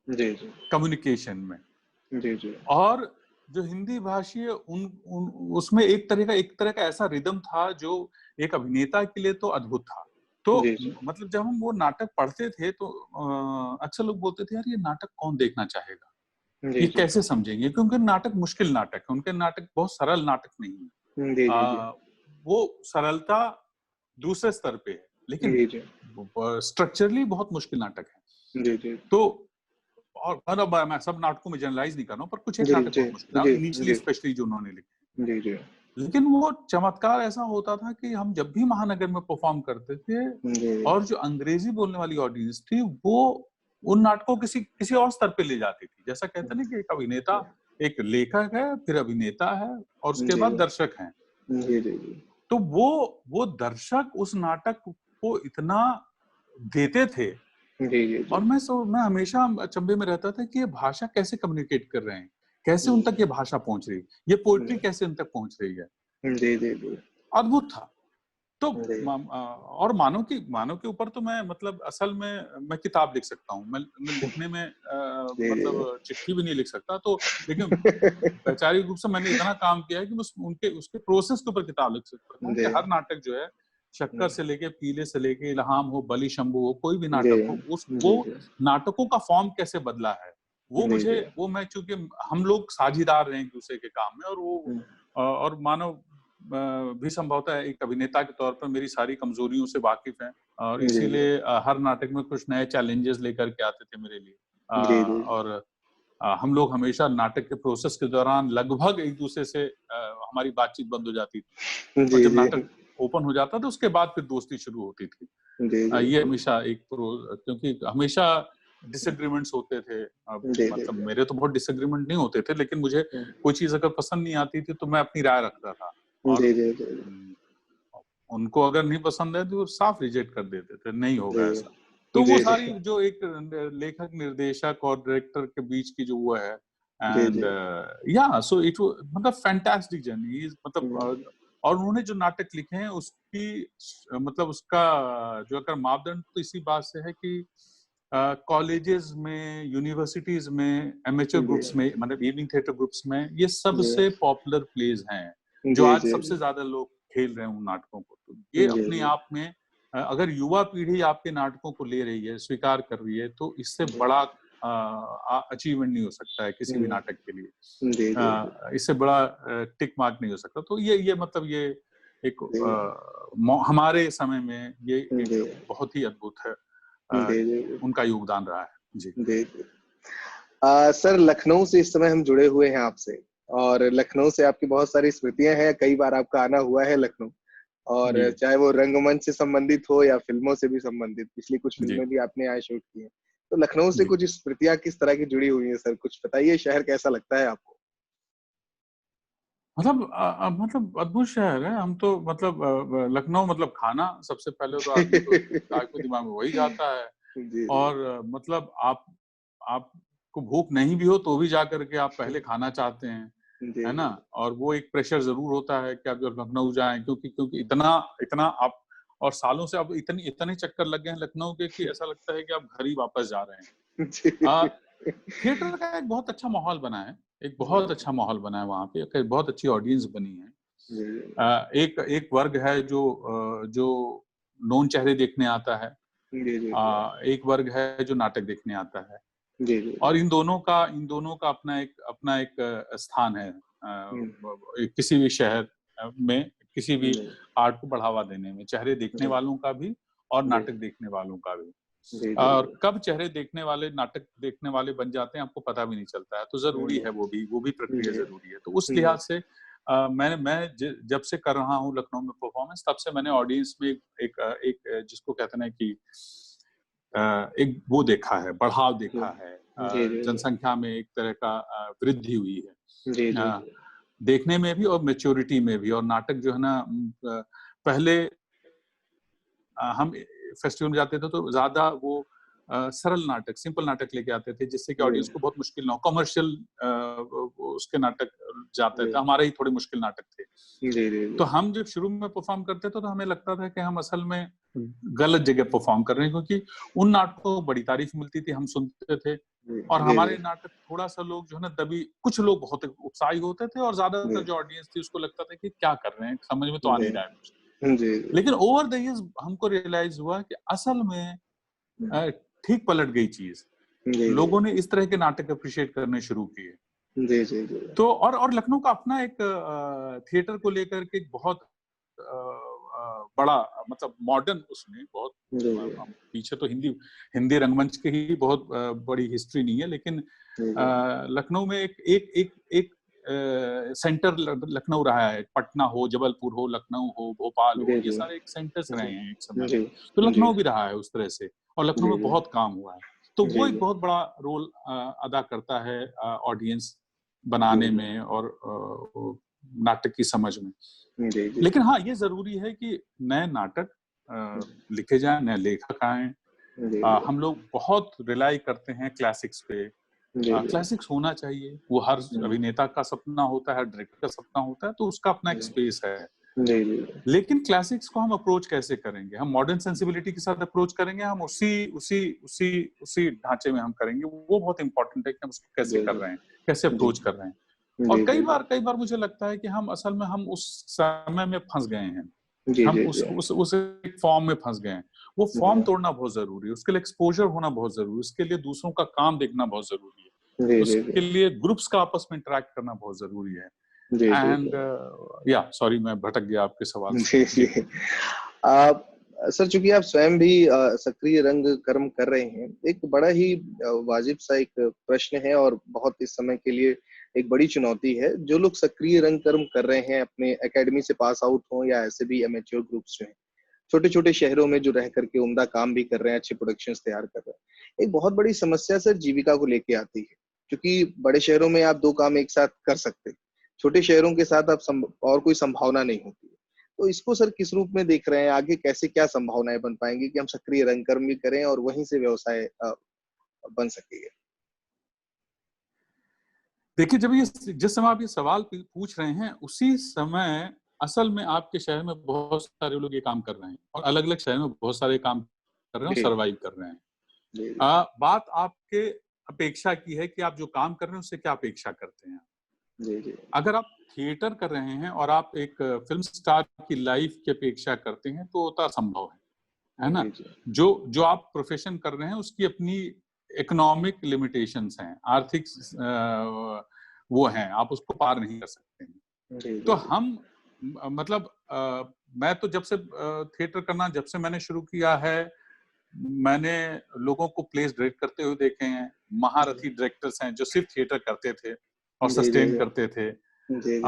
जी, जी। कम्युनिकेशन में, जी, जी। और जो हिंदी भाषी उसमें एक तरह का ऐसा रिदम था जो एक अभिनेता के लिए तो अद्भुत था। तो मतलब जब हम वो नाटक पढ़ते थे तो अक्सर लोग बोलते थे, यार ये नाटक कौन देखना चाहेगा, ये कैसे समझेंगे, क्योंकि नाटक मुश्किल नाटक है, उनके नाटक बहुत सरल नाटक नहीं है। वो सरलता दूसरे स्तर पे है, लेकिन स्ट्रक्चरली बहुत मुश्किल नाटक है। तो और अब मैं सब नाटकों में जनरलाइज नहीं कर रहा हूँ, पर कुछ एक नाटक बहुत मुश्किल है, इनिशियली स्पेशली जो उन्होंने लिखे। लेकिन वो चमत्कार ऐसा होता था कि हम जब भी महानगर में परफॉर्म करते थे और जो अंग्रेजी बोलने वाली ऑडियंस थी वो उन नाटकों किसी और स्तर पे ले जाती थी। जैसा कहते हैं ना कि एक अभिनेता, एक लेखक है, फिर अभिनेता है और उसके बाद दर्शक हैं। तो वो दर्शक उस नाटक को इतना देते थे और मैं हमेशा अचंभे में रहता था कि ये भाषा कैसे कम्युनिकेट कर रहे हैं, कैसे उन तक ये भाषा पहुंच रही है, ये पोएट्री कैसे उन तक पहुंच रही है। अद्भुत था। तो और मानव के ऊपर तो मैं मतलब असल में मैं किताब लिख सकता हूँ, मैं लिखने में मतलब चिट्ठी भी नहीं लिख सकता, तो लेकिन वैचारिक रूप से मैंने इतना काम किया है कि मैं उसके प्रोसेस के ऊपर किताब लिख सकता हूँ कि हर नाटक जो है, शक्कर से लेके पीले से लेके इल्हाम हो, बलि शंभू हो, कोई भी नाटक हो, वो नाटकों का फॉर्म कैसे बदला है, वो मैं चूंकि हम लोग साझीदार रहे एक दूसरे के काम में, और वो और मानव भी संभवतः एक अभिनेता के तौर पर मेरी सारी कमजोरियों से वाकिफ है और इसीलिए हर नाटक में कुछ नए चैलेंजेस लेकर के आते थे मेरे लिए। और हम लोग हमेशा नाटक के प्रोसेस के दौरान लगभग एक दूसरे से हमारी बातचीत बंद हो जाती थी, और जब नाटक ओपन हो जाता था उसके बाद फिर दोस्ती शुरू होती थी। ये हमेशा क्योंकि हमेशा डिसएग्रीमेंट्स होते थे, मतलब मेरे तो बहुत डिसएग्रीमेंट नहीं होते थे, लेकिन मुझे कोई चीज अगर पसंद नहीं आती थी तो मैं अपनी राय रखता था और उनको अगर नहीं पसंद है तो साफ रिजेक्ट कर देते थे, नहीं होगा ऐसा। तो वो सारी जो एक लेखक निर्देशक और डायरेक्टर के बीच की जो वो है, एंड सो इट मतलब फैंटास्टिक जर्नी, मतलब और उन्होंने जो नाटक लिखे हैं उसकी मतलब उसका जो अगर मापदंड तो इसी बात से है कि कॉलेजेस में, यूनिवर्सिटीज में, एमेचर ग्रुप्स में, मतलब इवनिंग थिएटर ग्रुप्स में ये सबसे पॉपुलर प्लेज हैं जो आज सबसे ज्यादा लोग खेल रहे हैं उन नाटकों को। तो ये अपने आप में अगर युवा पीढ़ी आपके नाटकों को ले रही है, स्वीकार कर रही है, तो इससे बड़ा अचीवमेंट नहीं हो सकता है किसी भी नाटक के लिए, इससे बड़ा टिक मार्क नहीं हो सकता। तो ये मतलब ये एक हमारे समय में ये एक बहुत ही अद्भुत है, उनका योगदान रहा है। जी सर, लखनऊ से इस समय हम जुड़े हुए हैं आपसे, और लखनऊ से आपकी बहुत सारी स्मृतियां हैं, कई बार आपका आना हुआ है लखनऊ, और चाहे वो रंगमंच से संबंधित हो या फिल्मों से भी संबंधित, पिछली कुछ फिल्में भी आपने यहाँ शूट की हैं। तो लखनऊ से कुछ स्मृतियां किस तरह की जुड़ी हुई हैं सर, कुछ बताइए, शहर कैसा लगता है आपको? मतलब अद्भुत शहर है। हम तो मतलब लखनऊ मतलब खाना सबसे पहले तो आदमी को दिमाग में वही जाता है, और मतलब आपको भूख नहीं भी हो तो भी जाकर के आप पहले खाना चाहते हैं, है ना। और वो एक प्रेशर जरूर होता है कि आप जब लखनऊ जाएं, क्योंकि इतना आप और सालों से अब इतने चक्कर लग गए हैं लखनऊ के कि ऐसा लगता है कि आप घर ही वापस जा रहे हैं। थिएटर का एक बहुत अच्छा माहौल बना है, एक बहुत अच्छा माहौल बना है वहाँ पे, एक बहुत अच्छी ऑडियंस बनी है। एक वर्ग है जो नॉन चेहरे देखने आता है, एक वर्ग है जो नाटक देखने आता है, और इन दोनों का अपना एक स्थान है किसी भी शहर में, किसी भी आर्ट को बढ़ावा देने में, चेहरे देखने वालों का भी और नाटक देखने वालों का भी। और कब चेहरे देखने वाले नाटक देखने वाले बन जाते हैं आपको पता भी नहीं चलता है, तो जरूरी है वो भी प्रक्रिया जरूरी है। तो उस लिहाज से मैं जब से कर रहा हूँ लखनऊ में परफॉर्मेंस, तब से मैंने ऑडियंस में एक जिसको कहते हैं कि एक वो देखा है, बढ़ाव देखा है, जनसंख्या में एक तरह का वृद्धि हुई है, देखने में भी और मैच्योरिटी में भी। और नाटक जो है ना, पहले हम फेस्टिवल में जाते थे तो ज्यादा वो सरल नाटक, सिंपल नाटक लेके आते थे जिससे कि ऑडियंस को बहुत मुश्किल ना हो। कमर्शियल उसके नाटक जाते थे, हमारे ही थोड़े मुश्किल नाटक थे। तो हम जब शुरू में परफॉर्म करते थे तो हमें लगता था कि हम असल में गलत जगह परफॉर्म कर रहे हैं, क्योंकि उन नाटकों को बड़ी तारीफ मिलती थी, हम सुनते थे और हमारे नाटक थोड़ा सा लोग जो है ना तभी कुछ लोग बहुत उत्साही होते थे और ज्यादातर जो ऑडियंस थी उसको लगता था कि क्या कर रहे हैं, समझ में तो आ नहीं रहा है कुछ। लेकिन ओवर द इयर्स हमको रियलाइज हुआ कि असल में ठीक पलट गई चीज, लोगों ने इस तरह के नाटक अप्रिशिएट करने शुरू किए। जी जी जी। तो और लखनऊ का अपना एक थिएटर को लेकर के एक बहुत बड़ा मतलब मॉडर्न उसमें बहुत पीछे तो हिंदी रंगमंच की ही बहुत बड़ी हिस्ट्री नहीं है, लेकिन लखनऊ में एक सेंटर लखनऊ रहा है। पटना हो, जबलपुर हो, लखनऊ हो, भोपाल हो, ये सारे एक सेंटर्स रहे हैं एक समय में। तो लखनऊ भी रहा है उस तरह से, और लखनऊ में बहुत काम हुआ है। तो वो एक बहुत बड़ा रोल अदा करता है ऑडियंस बनाने में और नाटक की समझ में। लेकिन हाँ, ये जरूरी है कि नए नाटक लिखे जाएं, नए लेखक आए। हम लोग बहुत रिलाई करते हैं क्लासिक्स पे। क्लासिक्स होना चाहिए, वो हर अभिनेता का सपना होता है, हर डायरेक्टर का सपना होता है, तो उसका अपना एक स्पेस है। लेकिन क्लासिक्स को हम अप्रोच कैसे करेंगे? हम मॉडर्न सेंसिबिलिटी के साथ अप्रोच करेंगे, हम उसी ढांचे में हम करेंगे, वो बहुत इंपॉर्टेंट है कि हम उसको कैसे कर रहे हैं, कैसे अप्रोच कर रहे हैं। और कई बार मुझे लगता है कि हम असल में हम उस समय में फंस गए हैं, हम उस एक फॉर्म में फंस गए हैं। वो फॉर्म तोड़ना बहुत जरूरी है, उसके लिए एक्सपोजर होना बहुत जरूरी है, उसके लिए दूसरों का काम देखना बहुत जरूरी है, उसके लिए ग्रुप्स का आपस में इंटरेक्ट करना बहुत जरूरी है। एंड या सॉरी मैं भटक गया आपके सवाल से। सर, चूंकि आप स्वयं भी सक्रिय रंग कर्म कर रहे हैं, एक बड़ा ही वाजिब सा एक प्रश्न है और बहुत इस समय के लिए एक बड़ी चुनौती है। जो लोग सक्रिय रंग कर्म कर रहे हैं, अपने एकेडमी से पास आउट हो या ऐसे भी एमेच्योर ग्रुप्स जो हैं, छोटे छोटे शहरों में जो रह करके उम्दा काम भी कर रहे हैं, अच्छे प्रोडक्शंस तैयार कर रहे हैं, एक बहुत बड़ी समस्या सर जीविका को लेके आती है। क्योंकि बड़े शहरों में आप दो काम एक साथ कर सकते हैं, छोटे शहरों के साथ आप और कोई संभावना नहीं होती है। तो इसको सर किस रूप में देख रहे हैं? आगे कैसे क्या संभावनाएं बन पाएंगी कि हम सक्रिय रंगकर्म भी करें और वहीं से व्यवसाय बन सकेगा? देखिए, जब ये जिस समय आप ये सवाल पूछ रहे हैं, उसी समय असल में आपके शहर में बहुत सारे लोग ये काम कर रहे हैं और अलग अलग शहर में बहुत सारे काम कर रहे हैं, सर्वाइव कर रहे हैं। बात आपके अपेक्षा की है कि आप जो काम कर रहे हैं उससे क्या अपेक्षा करते हैं। अगर आप थिएटर कर रहे हैं और आप एक फिल्म स्टार की लाइफ की अपेक्षा करते हैं तो वो असंभव है ना। जो आप प्रोफेशन कर रहे हैं उसकी अपनी इकोनॉमिक लिमिटेशंस हैं, आर्थिक वो हैं, आप उसको पार नहीं कर सकते हैं। तो हम मतलब मैं तो जब से थिएटर करना जब से मैंने शुरू किया है, मैंने लोगों को प्लेस डायरेक्ट करते हुए देखे हैं। महारथी डायरेक्टर्स हैं जो सिर्फ थिएटर करते थे और सस्टेन करते थे,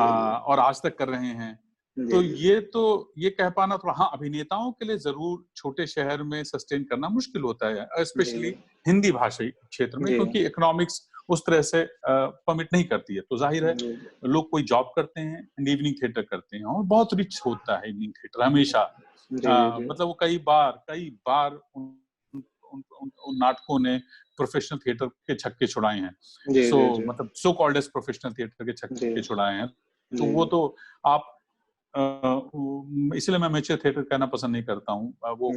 और आज तक कर रहे हैं। तो ये कह पाना थोड़ा, हाँ, अभिनेताओं के लिए जरूर छोटे शहर में सस्टेन करना मुश्किल होता है, स्पेशली हिंदी भाषी क्षेत्र में, क्योंकि इकोनॉमिक्स उस तरह से परमिट नहीं करती है। तो जाहिर है लोग कोई जॉब करते हैं, इवनिंग थिएटर करते हैं, और बहुत रिच होता है इवनिंग थिएटर हमेशा। मतलब वो कई बार उन नाटकों ने प्रोफेशनल थिएटर के छक्के छुड़ाए हैं। मतलब so called as professional theatre के छक्के छुड़ाए हैं। तो वो तो आप इसलिए मैं एमेच्योर थिएटर कहना पसंद नहीं करता हूँ। वो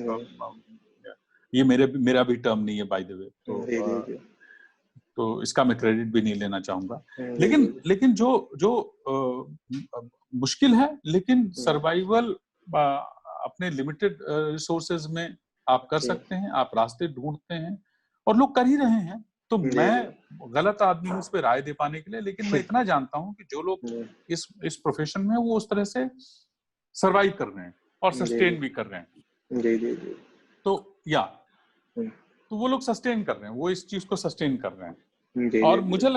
ये मेरा भी टर्म नहीं है बाय द वे, तो इसका मैं क्रेडिट भी नहीं लेना चाहूंगा। लेकिन जो मुश्किल है, लेकिन सर्वाइवल अपने लिमिटेड रिसोर्सेज में आप कर सकते हैं, आप रास्ते ढूंढते हैं और लोग कर ही रहे हैं। तो मैं गलत आदमी हूँ उस पर राय दे पाने के लिए, लेकिन मैं इतना जानता हूँ कि जो लोग इस प्रोफेशन में वो उस तरह से सरवाइव कर रहे हैं और सस्टेन भी कर रहे हैं। तो वो लोग सस्टेन कर रहे हैं, वो इस चीज को सस्टेन कर रहे हैं। और मुझे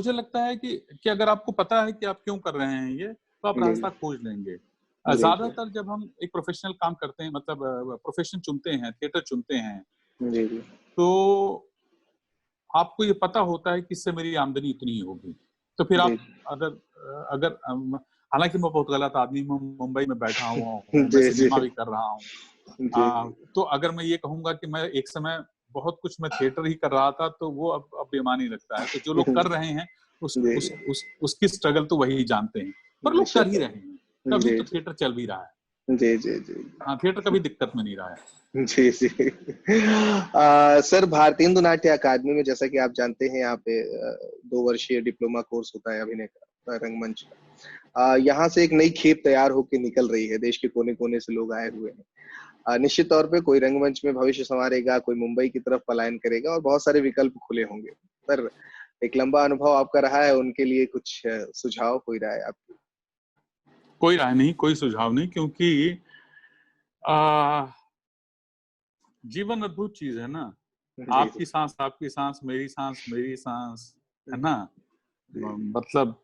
लगता है कि अगर आपको पता है कि आप क्यों कर रहे हैं ये, तो आप रास्ता खोज लेंगे। ज्यादातर जब हम एक प्रोफेशनल काम करते हैं, मतलब प्रोफेशन चुनते हैं, थिएटर चुनते हैं, तो आपको ये पता होता है कि इससे मेरी आमदनी इतनी ही होगी। तो फिर आप अगर हालांकि मैं बहुत गलत आदमी हूँ, मुंबई में बैठा हूँ, मैं सिनेमा भी कर रहा हूँ, तो अगर मैं ये कहूंगा कि मैं एक समय बहुत कुछ मैं थिएटर ही कर रहा था, तो वो अब बेमानी लगता है। तो जो लोग कर रहे हैं उसकी स्ट्रगल तो वही जानते हैं, पर लोग कर ही रहे हैं, तभी तो थिएटर चल भी रहा है। जी जी जी। हाँ, थिएटर कभी दिक्कत में नहीं रहा है। जी जी। सर, भारतेंदु नाट्य अकादमी में जैसा कि आप जानते हैं, यहाँ पे 2 वर्षीय डिप्लोमा कोर्स होता है अभिनय का, रंगमंच का। यहाँ से एक नई खेप तैयार होके निकल रही है, देश के कोने-कोने से लोग आए हुए हैं। निश्चित तौर पे कोई रंगमंच में भविष्य संवारेगा, कोई मुंबई की तरफ पलायन करेगा और बहुत सारे विकल्प खुले होंगे। पर एक लंबा अनुभव आपका रहा है, उनके लिए कुछ सुझाव, कोई राय आपकी? कोई राय नहीं, कोई सुझाव नहीं, क्योंकि जीवन अद्भुत चीज है ना। जी, जी। आपकी सांस, मेरी सांस, है हुँ, ना। जी, मतलब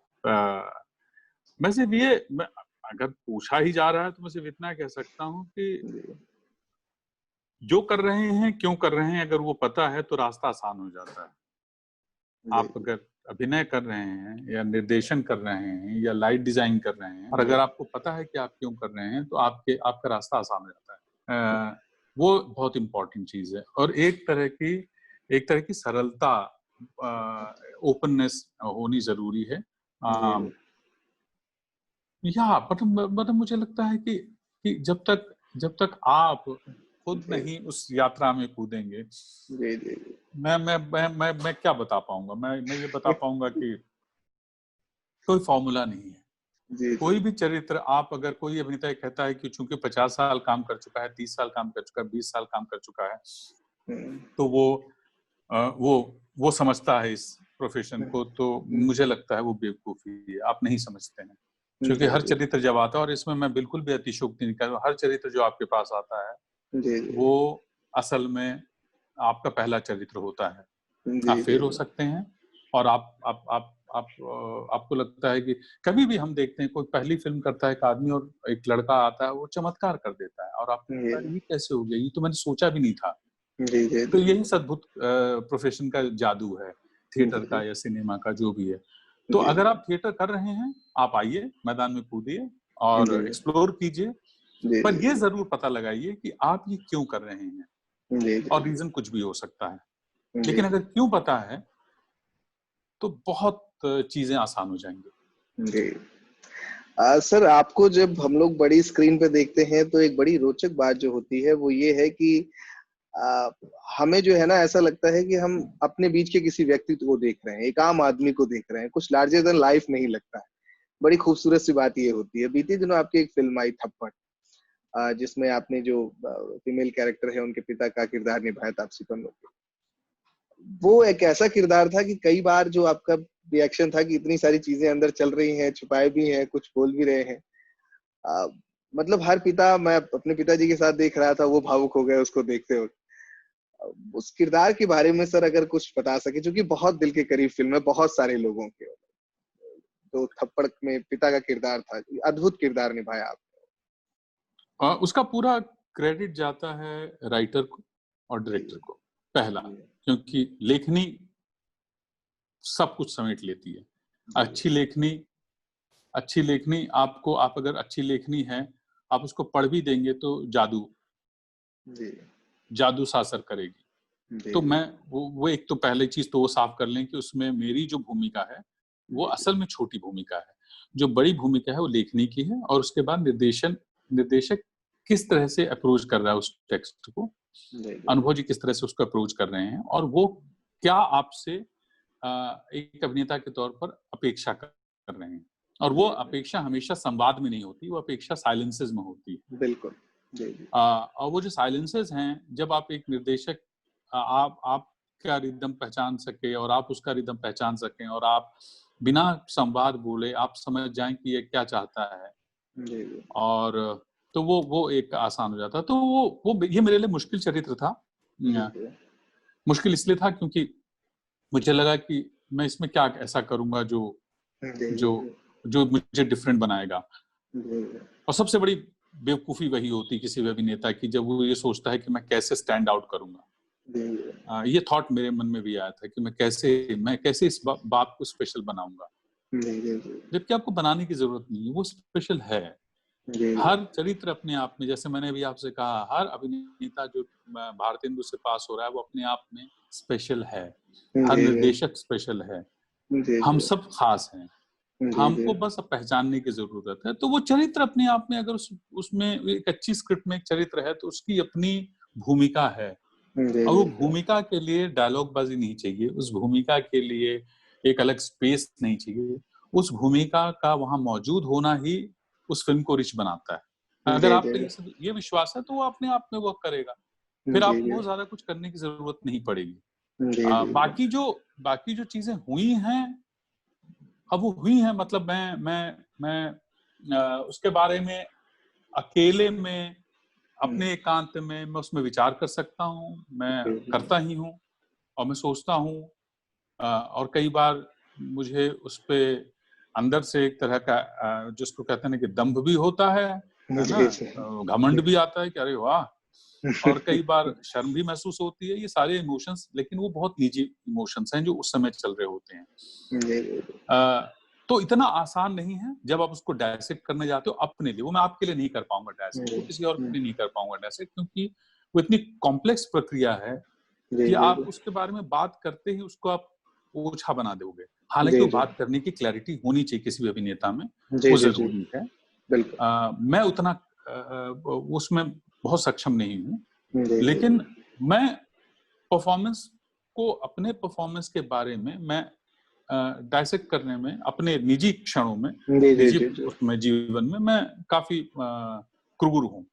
मैं सिर्फ ये मैं, अगर पूछा ही जा रहा है तो मैं सिर्फ इतना कह सकता हूँ कि जी, जो कर रहे हैं, क्यों कर रहे हैं, अगर वो पता है तो रास्ता आसान हो जाता है। जी, आप अगर अभिनय कर रहे हैं या निर्देशन कर रहे हैं या लाइट डिजाइन कर रहे हैं और जी, अगर आपको पता है कि आप क्यों कर रहे हैं तो आपका रास्ता आसान हो जाता है। वो बहुत इंपॉर्टेंट चीज है। और एक तरह की सरलता, ओपननेस होनी जरूरी है। जी, या मतलब मुझे लगता है कि जब तक आप खुद जी, नहीं उस यात्रा में कूदेंगे, जी, जी, जी। मैं क्या बता पाऊंगा। मैं ये बता पाऊंगा कि कोई फॉर्मूला नहीं है। जी, जी। कोई भी चरित्र, आप अगर कोई अभिनेता कहता है कि चूंकि 50 साल काम कर चुका है, 30 साल काम कर चुका है, 20 साल काम कर चुका है, हुँ, तो वो समझता है इस प्रोफेशन हुँ, को, तो हुँ, मुझे लगता है वो बेवकूफी है। आप नहीं समझते हैं। क्योंकि जी, हर जी, चरित्र जब आता है, और इसमें मैं बिल्कुल भी अतिशयोक्ति नहीं कर रहा हूं, हर चरित्र जो आपके पास आता है जी, जी, वो असल में आपका पहला चरित्र होता है। आप जी, जी, फेल हो सकते हैं, और आपको लगता है कि कभी भी हम देखते हैं, कोई पहली फिल्म करता है एक आदमी और एक लड़का आता है, वो चमत्कार कर देता है और आपको लगता है ये कैसे हो गया, ये तो मैंने सोचा भी नहीं था। जी, जी, तो जी, यही अद्भुत प्रोफेशन का जादू है, थिएटर का या सिनेमा का, जो भी है। तो जी, अगर आप थिएटर कर रहे हैं, आप आइए, मैदान में कूदिए और एक्सप्लोर कीजिए। जी, पर ये जी, जरूर पता लगाइए कि आप ये क्यों कर रहे हैं। जी, और जी, रीजन कुछ भी हो सकता है, जी, लेकिन अगर क्यों पता है तो बहुत चीजें आसान हो जाएंगी। जी। सर, आपको जब हम लोग बड़ी स्क्रीन पे देखते हैं तो एक बड़ी रोचक बात जो होती है वो ये है कि अ, हमें जो है ना ऐसा लगता है कि हम अपने बीच के किसी व्यक्तित्व को देख रहे हैं, एक आम आदमी को देख रहे हैं, कुछ लार्जर देन लाइफ नहीं लगता है। बड़ी खूबसूरत सी बात ये होती है। बीते दिनों आपकी एक फ़िल्म आई थप्पड़, जिसमें आपने जो फीमेल कैरेक्टर है उनके पिता का किरदार निभाया तापसी पन्नूं। वो एक ऐसा किरदार था कि कई बार जो आपका रिएक्शन था कि इतनी सारी चीज़ें अंदर चल रही हैं, छुपाए भी हैं, कुछ बोल भी रहे हैं। अ, मतलब हर पिता, मैं अपने पिताजी के साथ देख रहा था, वो भावुक हो गए उसको देखते वक़्त। उस किरदार के बारे में सर अगर कुछ बता सकें, क्योंकि बहुत दिल के करीब फ़िल्म है, बहुत सारे लोगों के। तो थप्पड़ में पिता का किरदार था, अद्भुत किरदार निभाया आप। उसका पूरा क्रेडिट जाता है राइटर को और जी, डायरेक्टर को, पहला। जी, क्योंकि लेखनी सब कुछ समेट लेती है। जी, अच्छी लेखनी आपको, आप अगर अच्छी लेखनी है, आप उसको पढ़ भी देंगे तो जी, जादू सा असर करेगी। जी, तो जी, मैं वो एक तो पहली चीज तो वो साफ कर लें कि उसमें मेरी जो भूमिका है वो जी, असल में छोटी भूमिका है। जो बड़ी भूमिका है वो लेखनी की है, और उसके बाद निर्देशक किस तरह से अप्रोच कर रहा है उस टेक्स्ट को, जी, अनुभव जी किस तरह से उसको अप्रोच कर रहे हैं, और वो क्या आपसे एक अभिनेता के तौर पर अपेक्षा कर रहे हैं। और वो जी, अपेक्षा हमेशा संवाद में नहीं होती, वो अपेक्षा साइलेंसेस में होती है। बिल्कुल। जी, जी, और वो जो साइलेंसेस हैं, जब आप एक निर्देशक, आपका रिदम पहचान सके और आप उसका रिदम पहचान सकें और आप बिना संवाद बोले आप समझ जाएं कि ये क्या चाहता है, जी, जी, और तो वो एक आसान हो जाता है। तो वो ये मेरे लिए मुश्किल चरित्र था। जी, अ, जी, मुश्किल इसलिए था क्योंकि मुझे लगा कि मैं इसमें क्या ऐसा करूंगा जो जी, जो जी, जो मुझे डिफरेंट बनाएगा। जी, और सबसे बड़ी बेवकूफी वही होती किसी भी अभिनेता की, जब वो ये सोचता है कि मैं कैसे स्टैंड आउट करूंगा। जी, ये थॉट मेरे मन में भी आया था कि मैं कैसे इस बात को स्पेशल बनाऊंगा। जी, जी, जी, जबकि आपको बनाने की जरूरत नहीं है, वो स्पेशल है। जी, हर चरित्र अपने आप में, जैसे मैंने अभी आपसे कहा, हर अभिनेता जो भारतेंदु से पास हो रहा है वो अपने आप में स्पेशल है। हर जी, निर्देशक स्पेशल है। जी, हम जी, सब खास हैं। हमको बस अब पहचानने की जरूरत है। तो वो चरित्र अपने आप में, अगर उसमें एक अच्छी स्क्रिप्ट में एक चरित्र है तो उसकी अपनी भूमिका है, और वो भूमिका के लिए डायलॉग बाजी नहीं चाहिए, उस भूमिका के लिए एक अलग स्पेस नहीं चाहिए, उस भूमिका का वहां मौजूद होना ही उस फिल्म को रिच बनाता है। अगर आपको ये विश्वास है तो वो अपने आप में वर्क करेगा, फिर आपको बहुत ज्यादा कुछ करने की जरूरत नहीं पड़ेगी। बाकी जो चीजें हुई हैं, अब वो हुई हैं, मतलब मैं उसके बारे में अकेले में अपने एकांत में मैं उसमें विचार कर सकता हूँ, मैं करता ही हूँ और मैं सोचता हूँ, और कई बार मुझे उस पे अंदर से एक तरह का जिसको कहते हैं ना कि दंभ भी होता है ना, घमंड भी आता है कि अरे वाह, और कई बार शर्म भी महसूस होती है। ये सारे इमोशंस, लेकिन वो बहुत निजी इमोशंस हैं जो उस समय चल रहे होते हैं। तो इतना आसान नहीं है जब आप उसको डायसेक्ट करने जाते हो अपने लिए। वो मैं आपके लिए नहीं कर पाऊंगा डायसेक्ट, वो किसी और के लिए नहीं कर पाऊंगा डायसेक्ट, क्योंकि वो इतनी कॉम्प्लेक्स प्रक्रिया है कि आप उसके बारे में बात करते ही उसको आप ओछा बना दोगे। हालांकि वो बात करने की क्लैरिटी होनी चाहिए किसी भी अभिनेता में, वो जरूरी है। मैं उतना उसमें बहुत सक्षम नहीं हूँ, लेकिन मैं परफॉर्मेंस को, अपने परफॉर्मेंस के बारे में मैं डायसेक्ट करने में, अपने निजी क्षणों में, निजी उसमें जीवन में मैं काफी क्रूर हूँ।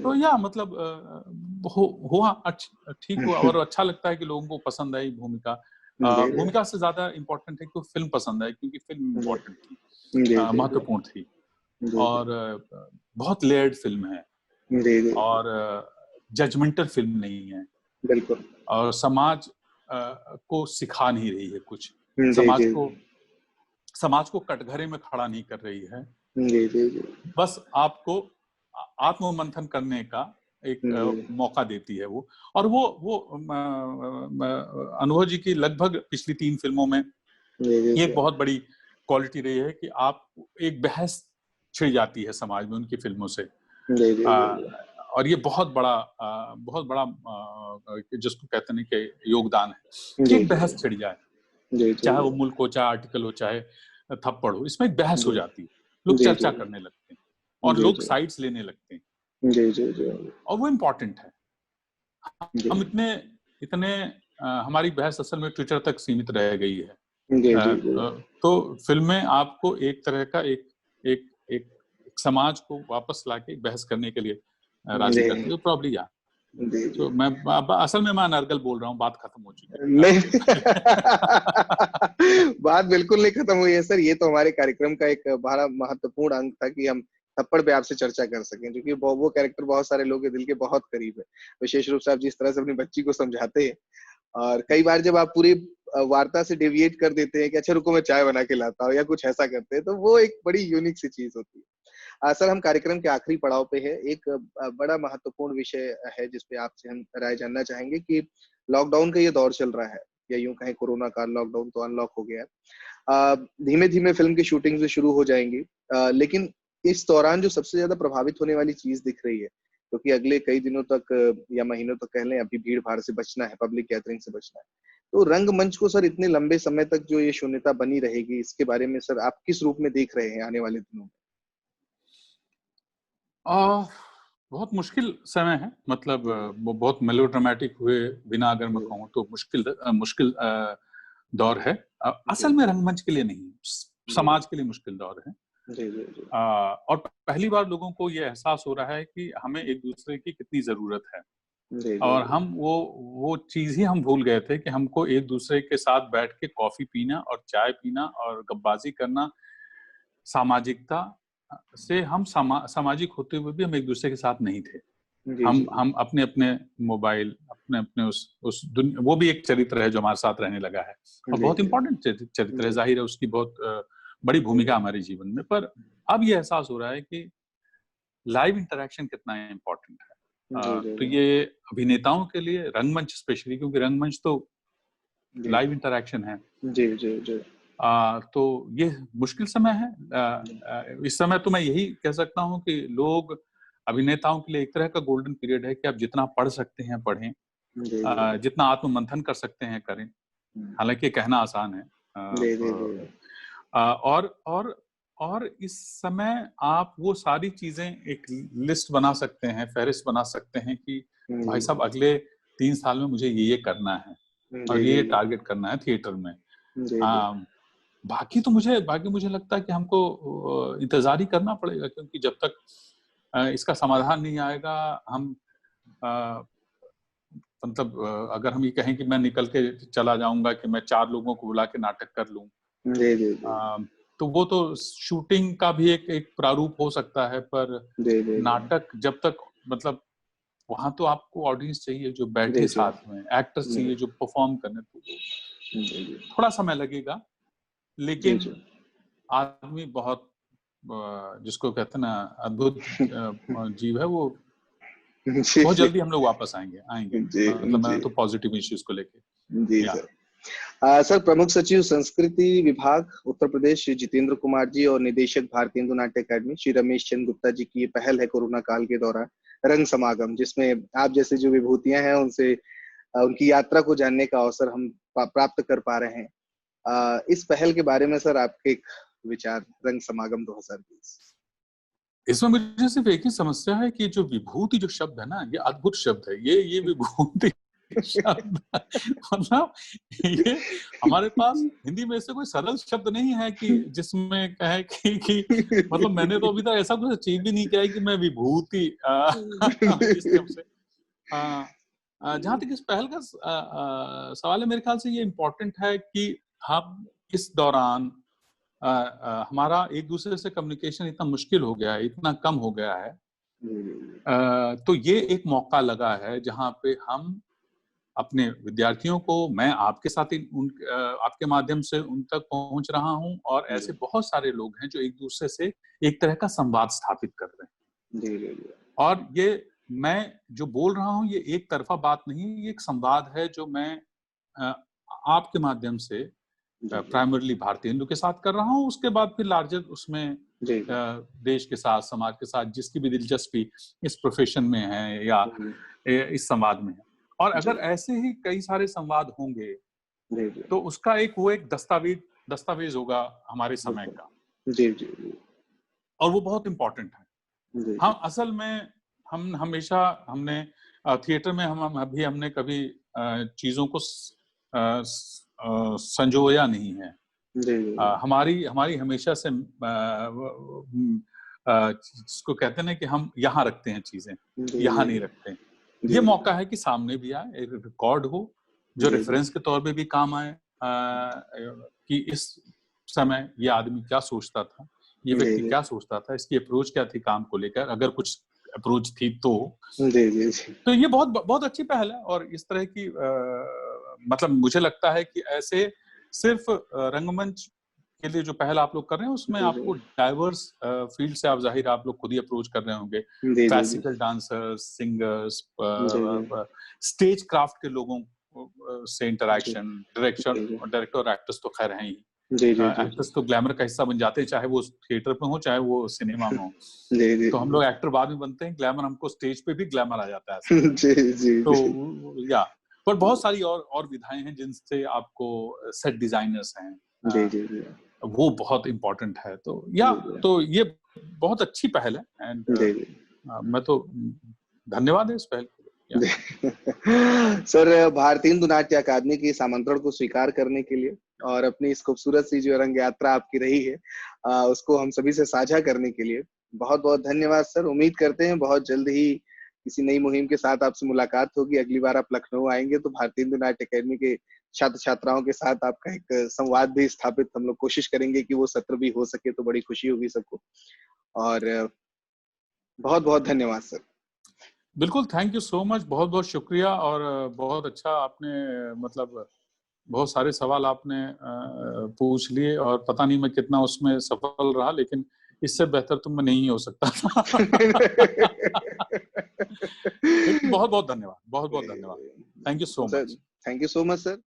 तो या मतलब हुआ ठीक हुआ, और अच्छा लगता है कि लोगों को पसंद आई भूमिका। भूमिका से ज्यादा इम्पोर्टेंट है कि फिल्म पसंद आई, क्योंकि फिल्म इम्पोर्टेंट थी, महत्वपूर्ण थी, और बहुत लेयर्ड फिल्म है, और जजमेंटल फिल्म नहीं है, बिल्कुल, और समाज को सिखा नहीं रही है कुछ, समाज को कटघरे में खड़ा नहीं कर रही है, बस आपको आत्ममंथन करने का एक मौका देती है वो। और वो अनुभव जी की लगभग पिछली 3 फिल्मों में ये एक बहुत बड़ी क्वालिटी रही है कि आप एक बहस छिड़ जाती है समाज में उनकी फिल्मों से, और ये बहुत बड़ा जिसको कहते हैं कि योगदान है कि एक बहस छिड़ जाए, चाहे वो मुल्क हो, चाहे आर्टिकल हो, चाहे थप्पड़ हो, इसमें एक बहस हो जाती है, लोग चर्चा करने लगते हैं और लोग साइड्स लेने लगते हैं, और वो इम्पोर्टेंट है। हम इतने हमारी बहस असल में ट्विटर तक सीमित रह गई है। तो फिल्में आपको एक तरह का एक समाज को वापस लाके बहस करने के लिए राजी करती है, प्रॉब्ली या तो मैं असल में मैं अनर्गल बोल रहा हूँ, बात खत्म हो चुकी है। नहीं बात बिल्कुल नहीं खत्म हुई है सर, ये तो हमारे कार्यक्रम का एक बड़ा महत्वपूर्ण अंग था कि हम थप्पड़ पे आपसे चर्चा कर सकें, क्योंकि वो कैरेक्टर बहुत सारे लोगों के दिल के बहुत करीब है, विशेष रूप से आप जिस तरह से अपनी बच्ची को समझाते हैं, और कई बार जब आप पूरी वार्ता से डेविएट कर देते हैं कि अच्छा रुको मैं चाय बना के लाता हूँ या कुछ ऐसा करते हैं, तो वो एक बड़ी यूनिक सी चीज होती है। सर, हम कार्यक्रम के आखिरी पड़ाव पे है, एक बड़ा महत्वपूर्ण विषय है जिसपे आपसे हम राय जानना चाहेंगे कि लॉकडाउन का ये दौर चल रहा है, या यूं कहें कोरोना का लॉकडाउन तो अनलॉक हो गया है। धीमे-धीमे फिल्म की शूटिंग भी शुरू हो जाएंगी, लेकिन इस दौरान जो सबसे ज्यादा प्रभावित होने वाली चीज दिख रही है, क्योंकि अगले कई दिनों तक या महीनों तक कह लें, अभी भीड़-भाड़ से बचना है, पब्लिक गैदरिंग से बचना है। तो रंगमंच को सर इतने लंबे समय तक जो ये शून्यता बनी रहेगी, इसके बारे में सर आप किस रूप में देख रहे हैं आने वाले दिनों में? बहुत मुश्किल समय है, मतलब वो बहुत मेलोड्रामेटिक हुए बिना अगर मैं कहूँ तो मुश्किल दौर है। असल में रंगमंच के लिए नहीं, समाज के लिए मुश्किल दौर है। और पहली बार लोगों को ये एहसास हो रहा है कि हमें एक दूसरे की कितनी जरूरत है, और हम वो चीज ही हम भूल गए थे कि हमको एक दूसरे के साथ बैठ के कॉफी पीना और चाय पीना और गप्पाबाजी करना, सामाजिकता से हम सामाजिक होते हुए भी हम एक दूसरे के साथ नहीं थे। हम अपने मोबाइल, अपने उस दुनिया, वो भी एक चरित्र है जो हमारे साथ रहने लगा है, और बहुत इंपॉर्टेंट चरित्र है, जाहिर है उसकी बहुत बड़ी भूमिका हमारे जीवन में। पर अब ये एहसास हो रहा है कि लाइव इंटरेक्शन कितना इम्पोर्टेंट है। तो ये अभिनेताओं के लिए रंगमंच स्पेशली, क्योंकि रंगमंच तो लाइव इंटरेक्शन है, तो ये मुश्किल समय है। इस समय तो मैं यही कह सकता हूँ कि लोग, अभिनेताओं के लिए एक तरह का गोल्डन पीरियड है कि आप जितना पढ़ सकते हैं पढ़ें, जितना आत्ममंथन कर सकते हैं करें। हालांकि कहना आसान है, और इस समय आप वो सारी चीजें एक लिस्ट बना सकते हैं, फहरिस्त बना सकते हैं कि भाई साहब अगले 3 साल में मुझे ये करना है और ये टारगेट करना है थिएटर में। बाकी मुझे लगता है कि हमको इंतजार ही करना पड़ेगा, क्योंकि जब तक इसका समाधान नहीं आएगा, हम मतलब अगर हम ये कहें कि मैं निकल के चला जाऊंगा कि मैं 4 लोगों को बुला के नाटक कर लूं, तो वो तो शूटिंग का भी एक प्रारूप हो सकता है, पर नाटक जब तक मतलब वहां तो आपको ऑडियंस चाहिए जो बैठे साथ में, एक्टर्स चाहिए जो परफॉर्म करने, तो थोड़ा समय लगेगा। लेकिन आदमी बहुत जिसको कहते हैं ना अद्भुत जीव है, वो बहुत जल्दी हम लोग वापस आएंगे। मतलब मैं तो पॉजिटिव इश्यूज को लेके। जी सर। सर, प्रमुख सचिव संस्कृति विभाग उत्तर प्रदेश श्री जितेंद्र कुमार जी और निदेशक भारतीय हिंदू नाट्य अकादमी श्री रमेश चंद्र गुप्ता जी की ये पहल है कोरोना काल के दौरान रंग समागम, जिसमें आप जैसे जो विभूतियां हैं उनसे उनकी यात्रा को जानने का अवसर हम प्राप्त कर पा रहे हैं। इस पहल के बारे में सर आपके विचार, रंग समागम 2020? इसमें मुझे सिर्फ एक ही समस्या है कि जो विभूति जो शब्द है ना, ये अद्भुत शब्द है। ये विभूति शब्द मतलब ये हमारे पास हिंदी में ऐसे कोई सरल शब्द नहीं है कि जिसमें कहे कि मतलब मैंने तो अभी तक ऐसा कुछ अचीव भी नहीं किया है कि मैं विभूति इस तरह से। जहां तक इस पहल का सवाल है, मेरे ख्याल से ये इम्पोर्टेंट है कि हम इस दौरान हमारा एक दूसरे से कम्युनिकेशन इतना मुश्किल हो गया है, इतना कम हो गया है, तो ये एक मौका लगा है जहां पे हम अपने विद्यार्थियों को, मैं आपके साथ आपके माध्यम से उन तक पहुंच रहा हूं, और ऐसे बहुत सारे लोग हैं जो एक दूसरे से एक तरह का संवाद स्थापित कर रहे हैं। और ये मैं जो बोल रहा हूं, ये एक तरफा बात नहीं, ये एक संवाद है जो मैं आपके माध्यम से प्राइमरीली भारतीय हिंदू के साथ कर रहा हूँ। उसके बाद फिर लार्जर उसमें देश के साथ, समाज के साथ जिसकी भी दिलचस्पी इस प्रोफेशन में है या इस संवाद में है, और अगर ऐसे ही कई सारे संवाद होंगे तो उसका एक दस्तावेज होगा हमारे समय का। और वो बहुत इम्पोर्टेंट है। हम असल में हम हमेशा हमने थिएटर में हमने कभी चीजों को संजोया नहीं है। हमारी हमेशा से जिसको कहते हैं ना कि हम यहाँ रखते हैं चीजें, यहाँ नहीं रखते। ये मौका है कि सामने भी आए, एक रिकॉर्ड हो जो रेफरेंस के तौर पे भी काम आए, कि इस समय ये आदमी क्या सोचता था, ये व्यक्ति क्या सोचता था, इसकी अप्रोच क्या थी काम को लेकर, अगर कुछ अप्रोच थी तो। तो ये बहुत अच्छी पहल है। और इस तरह की मतलब मुझे लगता है कि ऐसे सिर्फ रंगमंच के लिए जो पहल आप लोग कर रहे हैं, उसमें आपको डाइवर्स फील्ड से आप जाहिर आप लोग खुद ही अप्रोच कर रहे होंगे, classical dancers, singers, stage craft के लोगों से इंटरेक्शन, डायरेक्टर और एक्टर्स तो खैर हैं ही, एक्टर्स तो ग्लैमर का हिस्सा बन जाते हैं, चाहे वो थिएटर में हो चाहे वो सिनेमा में हो। तो हम लोग एक्टर बाद में बनते हैं, ग्लैमर हमको स्टेज पे भी ग्लैमर आ जाता है। तो या पर बहुत सारी और विधाएं हैं जिनसे आपको, सेट डिजाइनर्स हैं, वो बहुत इम्पोर्टेंट है। तो ये बहुत अच्छी पहल है, एंड मैं तो धन्यवाद है इस पहल के लिए। सर, भारतीय हिंदू नाट्य अकादमी के इस आमंत्रण को स्वीकार करने के लिए और अपनी इस खूबसूरत सी जो रंग यात्रा आपकी रही है, उसको हम सभी से साझा करने के लिए बहुत बहुत धन्यवाद सर। उम्मीद करते हैं बहुत जल्द ही किसी नई मुहिम के साथ आपसे मुलाकात होगी। अगली बार आप लखनऊ आएंगे तो भारतीय हिंदू नाट्य अकादमी के छात्र छात्राओं के साथ आपका एक संवाद भी स्थापित हम लोग कोशिश करेंगे कि वो सत्र भी हो सके, तो बड़ी खुशी होगी सबको। और बहुत बहुत धन्यवाद सर। बिल्कुल, थैंक यू सो मच, बहुत बहुत शुक्रिया। और बहुत अच्छा आपने मतलब बहुत सारे सवाल आपने पूछ लिए, और पता नहीं मैं कितना उसमें सफल रहा, लेकिन इससे बेहतर तो मैं नहीं हो सकता था। लेकिन बहुत बहुत धन्यवाद, बहुत बहुत धन्यवाद। Thank you so much. Thank you so much sir.